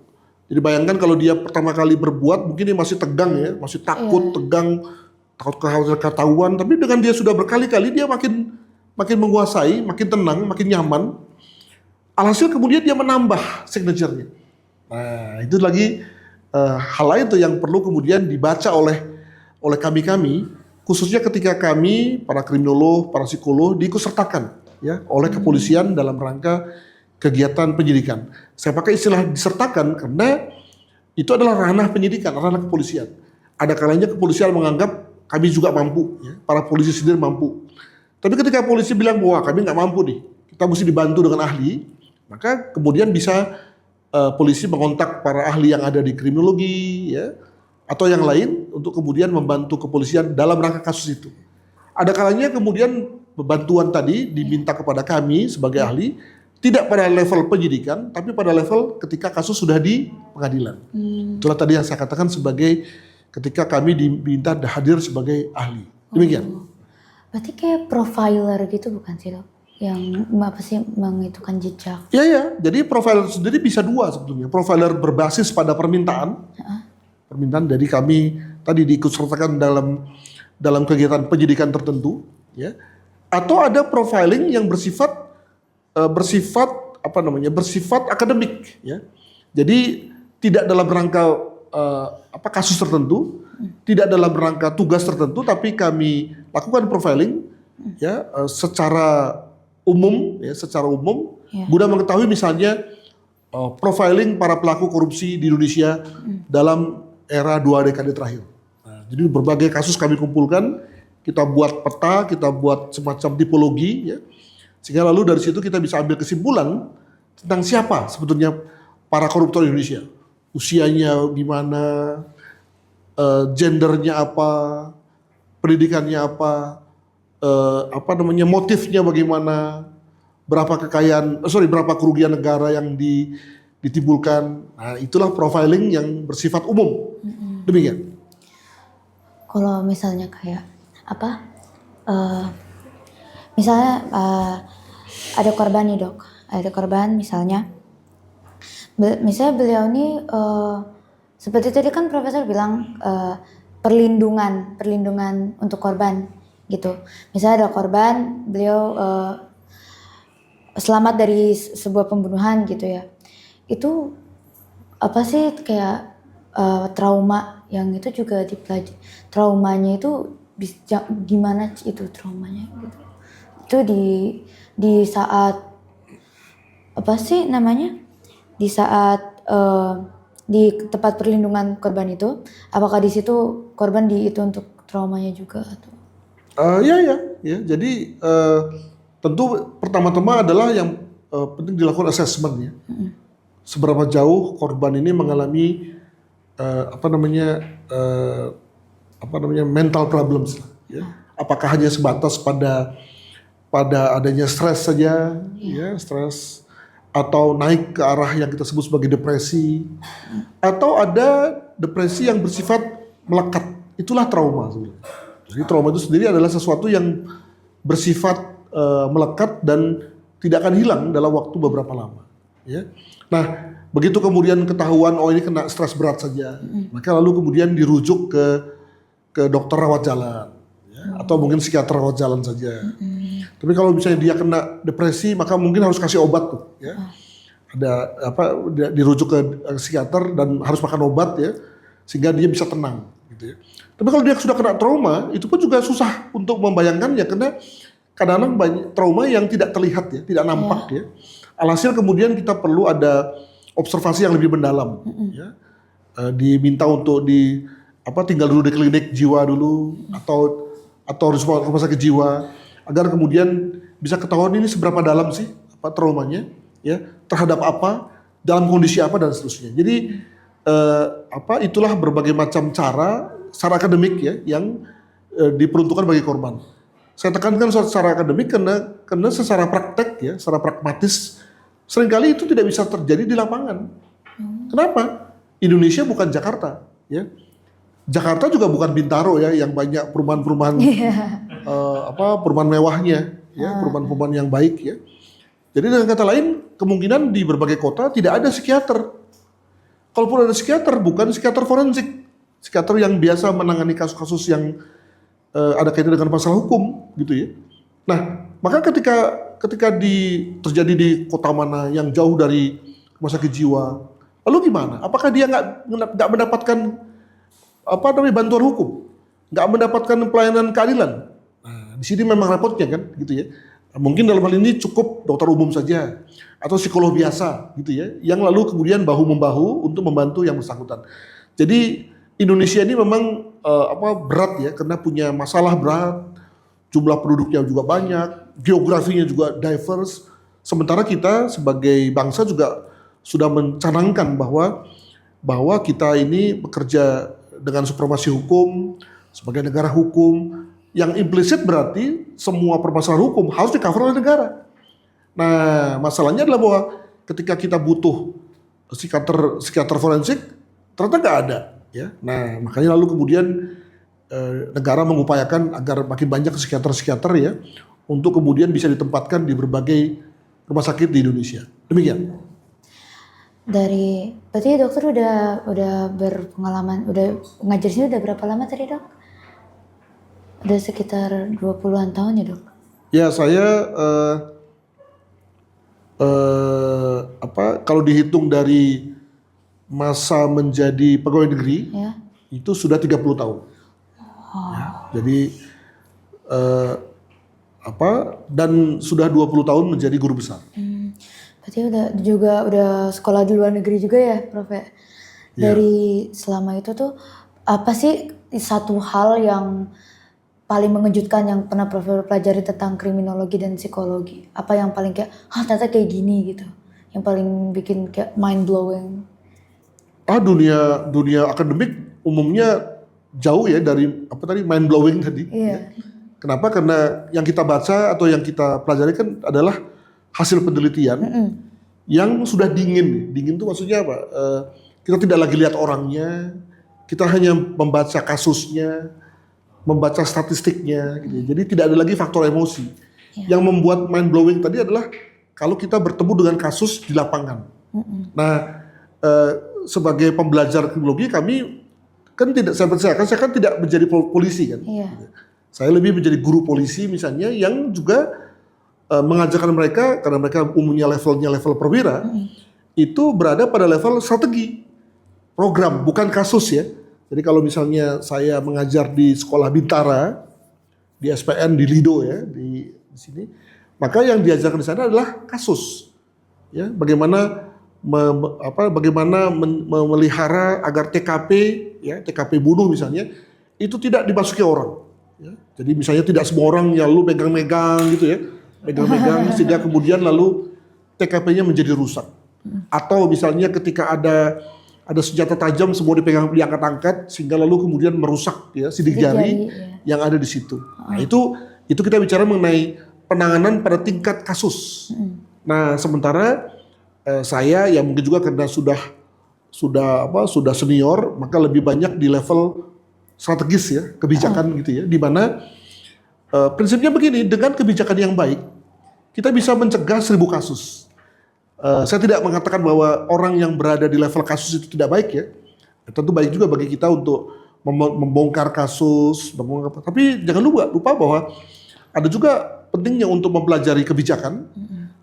Jadi bayangkan kalau dia pertama kali berbuat, mungkin dia masih tegang, ya, masih takut, tegang, takut ketahuan. Tapi dengan dia sudah berkali-kali, dia makin menguasai, makin tenang, makin nyaman. Alhasil kemudian dia menambah signaturenya. Nah, itu lagi hal lain tuh yang perlu kemudian dibaca oleh kami, khususnya ketika kami para kriminolog, para psikolog diikutsertakan, ya, oleh kepolisian dalam rangka kegiatan penyidikan. Saya pakai istilah disertakan karena itu adalah ranah penyidikan, ranah kepolisian. Ada kalanya kepolisian menganggap kami juga mampu, ya, para polisi sendiri mampu. Tapi ketika polisi bilang bahwa kami nggak mampu nih, kita mesti dibantu dengan ahli, maka kemudian bisa polisi mengontak para ahli yang ada di kriminologi, ya, atau yang lain untuk kemudian membantu kepolisian dalam rangka kasus itu. Ada kalanya kemudian bantuan tadi diminta kepada kami sebagai ahli, tidak pada level penyidikan, tapi pada level ketika kasus sudah di pengadilan. Itulah tadi yang saya katakan sebagai ketika kami diminta hadir sebagai ahli. Demikian. Berarti kayak profiler gitu bukan sih, Dok? Yang apa sih menghitungkan jejak? Iya. Jadi profiler sendiri bisa dua sebetulnya. Profiler berbasis pada permintaan. Permintaan dari kami tadi diikutsertakan dalam kegiatan penyidikan tertentu, ya. Atau ada profiling yang bersifat akademik, ya. Jadi tidak dalam rangka kasus tertentu, tidak dalam rangka tugas tertentu, tapi kami lakukan profiling, ya, secara umum, ya. Guna mengetahui misalnya profiling para pelaku korupsi di Indonesia dalam era 2 dekade terakhir. Nah, jadi berbagai kasus kami kumpulkan, kita buat peta, kita buat semacam tipologi, ya. Sehingga lalu dari situ kita bisa ambil kesimpulan tentang siapa sebetulnya para koruptor Indonesia. Usianya gimana, gendernya apa, pendidikannya apa, motifnya bagaimana, berapa kerugian negara yang ditimbulkan. Nah, itulah profiling yang bersifat umum. Demikian. Kalau misalnya kayak misalnya ada korban nih, Dok, ada korban misalnya beliau ini seperti tadi kan Profesor bilang perlindungan untuk korban gitu. Misalnya ada korban, beliau selamat dari sebuah pembunuhan gitu ya. Itu apa sih kayak trauma yang itu juga dipelajari. Traumanya itu gimana itu traumanya gitu. Itu di saat apa sih namanya? Di saat di tempat perlindungan korban itu, apakah di situ korban itu untuk traumanya juga atau? Ya. Jadi tentu pertama-tama adalah yang penting dilakukan assessment, ya. Seberapa jauh korban ini mengalami mental problems, ya. Apakah hanya sebatas pada adanya stres saja, ya, stres, atau naik ke arah yang kita sebut sebagai depresi, atau ada depresi yang bersifat melekat. Itulah trauma sebenarnya. Jadi trauma itu sendiri adalah sesuatu yang bersifat melekat dan tidak akan hilang dalam waktu beberapa lama. Ya. Nah, begitu kemudian ketahuan ini kena stres berat saja, maka lalu kemudian dirujuk ke dokter rawat jalan, ya, atau mungkin psikiater rawat jalan saja. Tapi kalau misalnya dia kena depresi, maka mungkin harus kasih obat tuh, ya. Ada dirujuk ke psikiater dan harus makan obat ya, sehingga dia bisa tenang, gitu ya. Tapi kalau dia sudah kena trauma, itu pun juga susah untuk membayangkannya karena kadang-kadang banyak trauma yang tidak terlihat ya, tidak nampak ya. Alhasil kemudian kita perlu ada observasi yang lebih mendalam, ya. Diminta untuk tinggal dulu di klinik jiwa dulu atau rumah sakit jiwa agar kemudian bisa ketahuan ini seberapa dalam sih traumanya, ya, terhadap apa, dalam kondisi apa dan seterusnya. Jadi itulah berbagai macam cara akademik ya yang diperuntukkan bagi korban. Saya tekankan secara akademik karena secara praktek ya, secara pragmatis seringkali itu tidak bisa terjadi di lapangan. Kenapa? Indonesia bukan Jakarta, ya. Jakarta juga bukan Bintaro ya, yang banyak perumahan-perumahan perumahan mewahnya, ya, perumahan-perumahan yang baik ya. Jadi dengan kata lain, kemungkinan di berbagai kota tidak ada psikiater. Kalaupun ada psikiater, bukan psikiater forensik, psikiater yang biasa menangani kasus-kasus yang ada kaitan dengan masalah hukum, gitu ya. Nah, maka ketika terjadi di kota mana yang jauh dari rumah sakit jiwa, lalu gimana? Apakah dia nggak mendapatkan bantuan hukum, nggak mendapatkan pelayanan keadilan? Nah, di sini memang repotnya kan, gitu ya. Mungkin dalam hal ini cukup dokter umum saja atau psikolog biasa, gitu ya, yang lalu kemudian bahu membahu untuk membantu yang bersangkutan. Jadi Indonesia ini memang berat ya, karena punya masalah berat, jumlah penduduknya juga banyak, geografinya juga diverse. Sementara kita sebagai bangsa juga sudah mencanangkan bahwa kita ini bekerja dengan supremasi hukum sebagai negara hukum, yang implisit berarti semua permasalahan hukum harus di-cover oleh negara. Nah, masalahnya adalah bahwa ketika kita butuh psikiater forensik, ternyata nggak ada. Ya, nah makanya lalu kemudian negara mengupayakan agar makin banyak psikiater ya untuk kemudian bisa ditempatkan di berbagai rumah sakit di Indonesia. Demikian. Berarti dokter udah berpengalaman, udah ngajar sini udah berapa lama tadi dok? Udah sekitar 20-an tahun ya dok? Ya saya kalau dihitung dari masa menjadi pegawai negeri ya, itu sudah 30 tahun. Ya, jadi dan sudah 20 tahun menjadi guru besar. Berarti udah sekolah di luar negeri juga ya, Prof? Dari selama itu tuh apa sih satu hal yang paling mengejutkan yang pernah Prof pelajari tentang kriminologi dan psikologi? Apa yang paling kayak, ternyata kayak gini gitu, yang paling bikin kayak mind blowing? Dunia akademik umumnya jauh ya dari mind blowing tadi. Iya. Ya. Kenapa? Karena yang kita baca atau yang kita pelajari kan adalah hasil penelitian yang sudah dingin. Dingin itu maksudnya apa? Kita tidak lagi lihat orangnya, kita hanya membaca kasusnya, membaca statistiknya. Gitu. Jadi tidak ada lagi faktor emosi. Yang membuat mind blowing tadi adalah kalau kita bertemu dengan kasus di lapangan. Nah, sebagai pembelajar kriminologi kami kan saya kan tidak menjadi polisi kan. Iya. Saya lebih menjadi guru polisi misalnya yang juga mengajarkan mereka, karena mereka umumnya level perwira, itu berada pada level strategi program, bukan kasus ya. Jadi kalau misalnya saya mengajar di sekolah Bintara, di SPN di Lido ya, di sini, maka yang diajarkan di sana adalah kasus. Ya, bagaimana memelihara agar TKP bunuh misalnya itu tidak dimasuki orang. Ya. Jadi misalnya tidak semua orang yang lu megang-megang gitu ya, megang-megang sehingga kemudian lalu TKP-nya menjadi rusak. Atau misalnya ketika ada senjata tajam semua dipegang, diangkat-angkat sehingga lalu kemudian merusak ya sidik jari yang ada di situ. Nah itu kita bicara mengenai penanganan pada tingkat kasus. Nah sementara saya ya mungkin juga karena sudah senior, maka lebih banyak di level strategis ya, kebijakan gitu ya, di mana Prinsipnya begini, dengan kebijakan yang baik, kita bisa mencegah 1.000 kasus. Saya tidak mengatakan bahwa orang yang berada di level kasus itu tidak baik ya. Tentu baik juga bagi kita untuk membongkar kasus, tapi jangan lupa bahwa ada juga pentingnya untuk mempelajari kebijakan.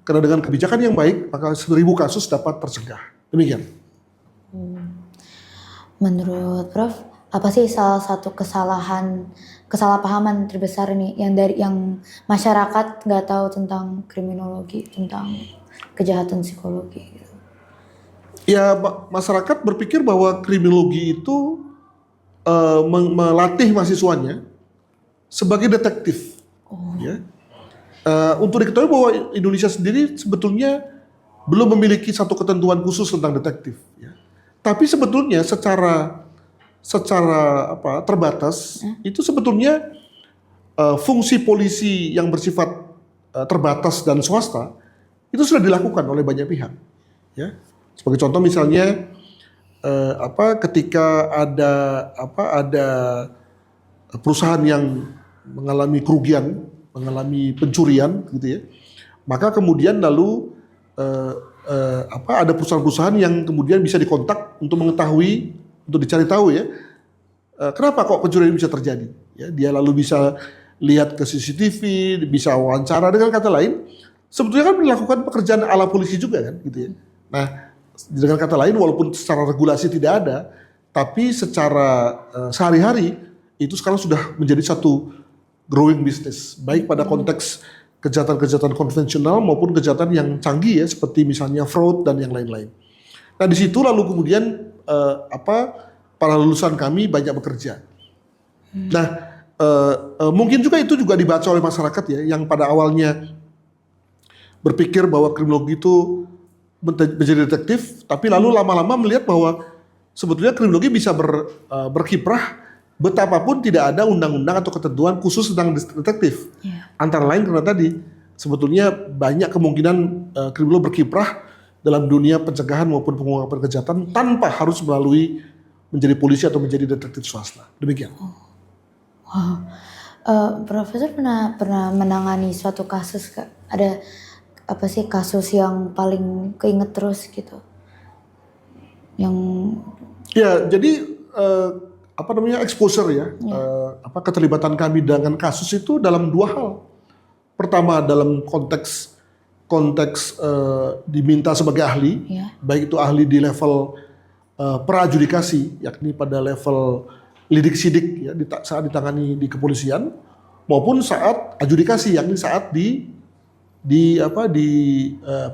Karena dengan kebijakan yang baik, maka 1.000 kasus dapat tercegah. Demikian. Menurut Prof, apa sih salah satu kesalahpahaman terbesar nih yang masyarakat nggak tahu tentang kriminologi, tentang kejahatan psikologi gitu? Ya, masyarakat berpikir bahwa kriminologi itu melatih mahasiswanya sebagai detektif. Ya. Untuk diketahui bahwa Indonesia sendiri sebetulnya belum memiliki satu ketentuan khusus tentang detektif. Ya. Tapi sebetulnya secara terbatas itu sebetulnya fungsi polisi yang bersifat terbatas dan swasta itu sudah dilakukan oleh banyak pihak. Ya. Sebagai contoh misalnya ketika ada perusahaan yang mengalami kerugian, mengalami pencurian gitu ya, maka kemudian lalu ada perusahaan-perusahaan yang kemudian bisa dikontak untuk mengetahui, untuk dicari tahu ya, kenapa kok pencurian bisa terjadi. Ya, dia lalu bisa lihat ke CCTV, bisa wawancara. Dengan kata lain, sebetulnya kan melakukan pekerjaan ala polisi juga kan, gitu ya. Nah, dengan kata lain, walaupun secara regulasi tidak ada, tapi secara sehari-hari itu sekarang sudah menjadi satu growing business, baik pada konteks kejahatan-kejahatan konvensional maupun kejahatan yang canggih ya, seperti misalnya fraud dan yang lain-lain. Nah di situ lalu kemudian para lulusan kami banyak bekerja. Nah mungkin juga itu juga dibaca oleh masyarakat ya, yang pada awalnya berpikir bahwa kriminologi itu menjadi detektif, tapi lalu lama-lama melihat bahwa sebetulnya kriminologi bisa berkiprah betapapun tidak ada undang-undang atau ketentuan khusus tentang detektif. Antara lain karena tadi sebetulnya banyak kemungkinan kriminolog berkiprah dalam dunia pencegahan maupun pengungkapan kejahatan tanpa harus melalui menjadi polisi atau menjadi detektif swasta. Demikian. Wow. Profesor pernah menangani suatu kasus, Kak? Ada apa sih kasus yang paling keinget terus gitu? Yang ya jadi exposure ya, keterlibatan kami dengan kasus itu dalam dua hal. Pertama dalam konteks diminta sebagai ahli, baik itu ahli di level pra-adjudikasi, yakni pada level lidik sidik ya, saat ditangani di kepolisian, maupun saat adjudikasi, yakni saat di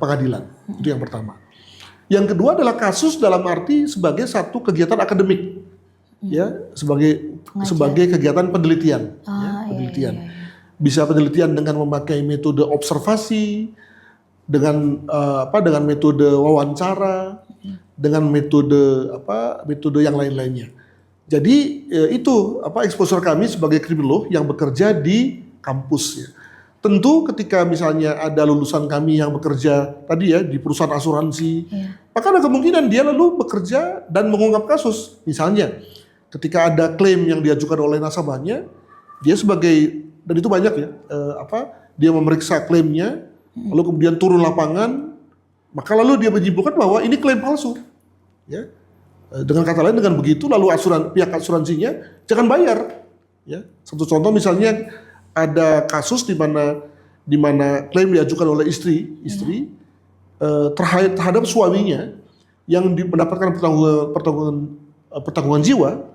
pengadilan. Itu yang pertama. Yang kedua adalah kasus dalam arti sebagai satu kegiatan akademik. Ya, sebagai kegiatan penelitian, penelitian. Bisa penelitian dengan memakai metode observasi, dengan metode wawancara, dengan metode yang lain-lainnya. Jadi itu exposure kami sebagai kriminolog yang bekerja di kampus ya. Tentu ketika misalnya ada lulusan kami yang bekerja tadi ya di perusahaan asuransi, maka ada kemungkinan dia lalu bekerja dan mengungkap kasus. Misalnya ketika ada klaim yang diajukan oleh nasabahnya, dia sebagai, dan itu banyak ya, dia memeriksa klaimnya, lalu kemudian turun lapangan, maka lalu dia menyimpulkan bahwa ini klaim palsu. Ya. Dengan kata lain, dengan begitu lalu pihak asuransinya jangan bayar. Ya. Satu contoh misalnya ada kasus di mana klaim diajukan oleh istri terhadap suaminya yang mendapatkan pertanggungan jiwa.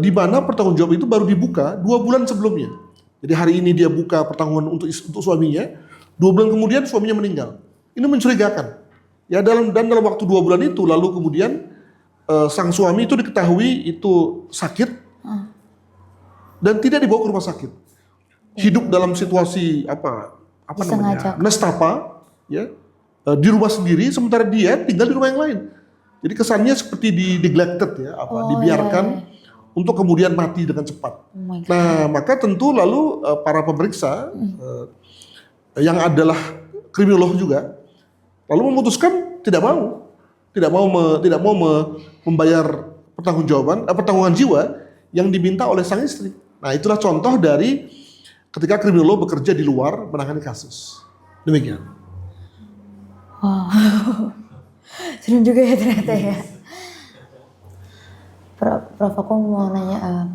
Di mana pertanggungjawab itu baru dibuka 2 bulan sebelumnya. Jadi hari ini dia buka pertanggungan untuk suaminya, 2 bulan kemudian suaminya meninggal. Ini mencurigakan. Ya dalam waktu 2 bulan itu lalu kemudian sang suami itu diketahui itu sakit dan tidak dibawa ke rumah sakit. Hidup dalam situasi nestapa ya, di rumah sendiri sementara dia tinggal di rumah yang lain. Jadi kesannya seperti neglected ya, dibiarkan untuk kemudian mati dengan cepat. Nah, maka tentu lalu para pemeriksa yang adalah kriminolog juga lalu memutuskan tidak mau membayar pertanggungjawaban pertanggungan jiwa yang diminta oleh sang istri. Nah, itulah contoh dari ketika kriminolog bekerja di luar menangani kasus. Demikian. Wow. Serem juga ya ternyata ya. Prof, aku mau nanya,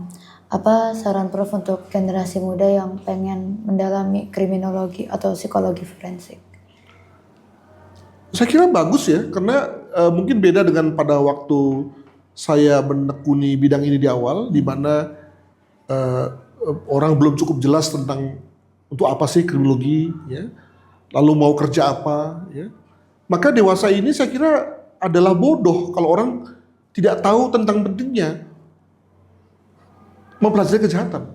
apa saran Prof untuk generasi muda yang pengen mendalami kriminologi atau psikologi forensik? Saya kira bagus ya, karena mungkin beda dengan pada waktu saya menekuni bidang ini di awal, di mana orang belum cukup jelas tentang untuk apa sih kriminologi, ya, lalu mau kerja apa, ya. Maka dewasa ini saya kira adalah bodoh kalau orang tidak tahu tentang pentingnya mempelajari kejahatan.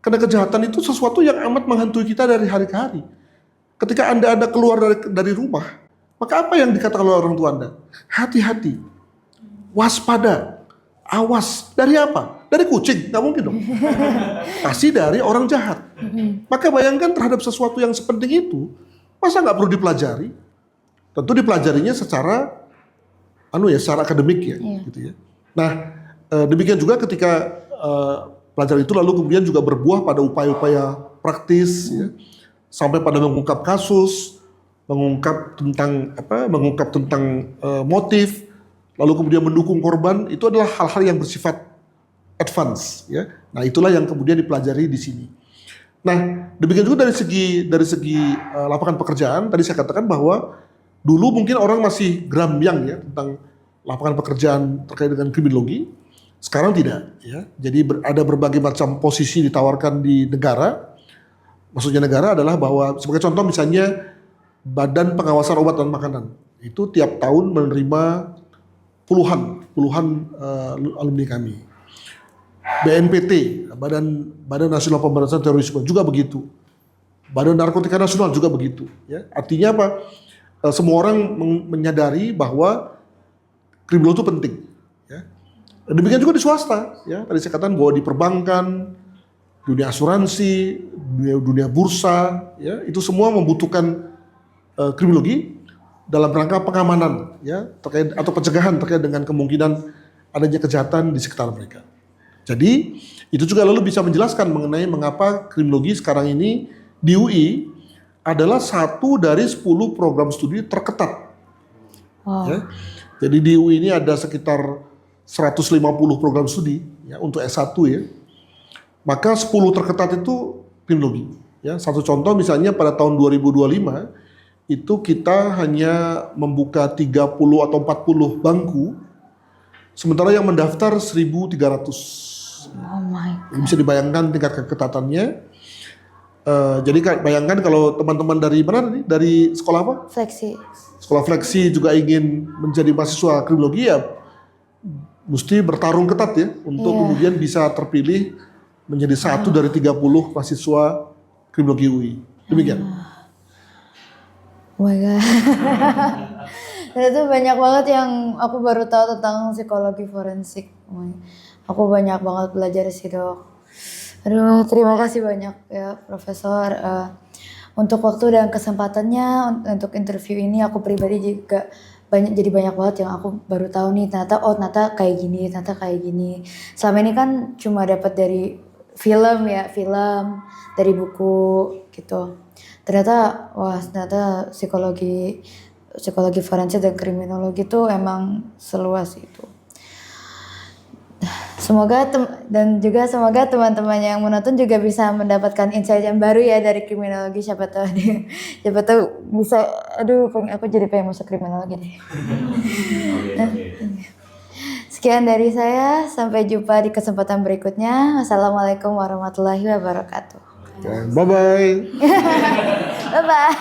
Karena kejahatan itu sesuatu yang amat menghantui kita dari hari ke hari. Ketika Anda keluar dari rumah, maka apa yang dikatakan oleh orang tua Anda? Hati-hati, waspada, awas. Dari apa? Dari kucing? Nggak mungkin dong. Pasti dari orang jahat. Maka bayangkan terhadap sesuatu yang sepenting itu, masa nggak perlu dipelajari? Tentu dipelajarinya secara secara akademik ya, gitu ya. Nah, demikian juga ketika pelajaran itu lalu kemudian juga berbuah pada upaya-upaya praktis, ya, sampai pada mengungkap kasus, mengungkap tentang motif, lalu kemudian mendukung korban. Itu adalah hal-hal yang bersifat advance, ya. Nah, itulah yang kemudian dipelajari di sini. Nah, demikian juga dari segi lapangan pekerjaan. Tadi saya katakan bahwa dulu mungkin orang masih gerambyang ya tentang lapangan pekerjaan terkait dengan kriminologi. Sekarang tidak, ya. Jadi ada berbagai macam posisi ditawarkan di negara. Maksudnya negara adalah bahwa sebagai contoh misalnya Badan Pengawasan Obat dan Makanan itu tiap tahun menerima puluhan alumni kami. BNPT, Badan Nasional Pemberantasan Terorisme juga begitu. Badan Narkotika Nasional juga begitu, ya. Artinya apa? Semua orang menyadari bahwa kriminologi itu penting, ya. Demikian juga di swasta, ya. Tadi saya katakan bahwa di perbankan, dunia asuransi, dunia bursa, ya, itu semua membutuhkan kriminologi dalam rangka pengamanan, ya, terkait atau pencegahan terkait dengan kemungkinan adanya kejahatan di sekitar mereka. Jadi itu juga lalu bisa menjelaskan mengenai mengapa kriminologi sekarang ini di UI adalah satu dari 10 program studi terketat. Wow. Ya. Jadi di UI ini ada sekitar 150 program studi ya, untuk S1 ya. Maka 10 terketat itu kriminologi. Ya. Satu contoh misalnya pada tahun 2025 itu kita hanya membuka 30 atau 40 bangku, sementara yang mendaftar 1.300. Oh my God. Bisa dibayangkan tingkat keketatannya. Jadi bayangkan kalau teman-teman dari mana nih? Dari sekolah apa? Fleksi. Sekolah Fleksi juga ingin menjadi mahasiswa kriminologi ya mesti bertarung ketat ya untuk kemudian bisa terpilih menjadi satu dari 30 mahasiswa kriminologi UI. Demikian. Oh my God. Dan itu banyak banget yang aku baru tahu tentang psikologi forensik. Aku banyak banget belajar sih, Dok. Aduh, terima kasih banyak ya Profesor untuk waktu dan kesempatannya untuk interview ini. Aku pribadi juga jadi banyak banget yang aku baru tahu nih, ternyata kayak gini. Selama ini kan cuma dapat dari film, dari buku gitu. Ternyata psikologi forensik dan kriminologi itu emang seluas itu. Semoga teman-teman yang menonton juga bisa mendapatkan insight yang baru ya dari kriminologi. Siapa tahu bisa. Aku jadi pengen masuk kriminologi deh. Sekian dari saya, sampai jumpa di kesempatan berikutnya. Wassalamualaikum warahmatullahi wabarakatuh. Bye bye. Bye bye.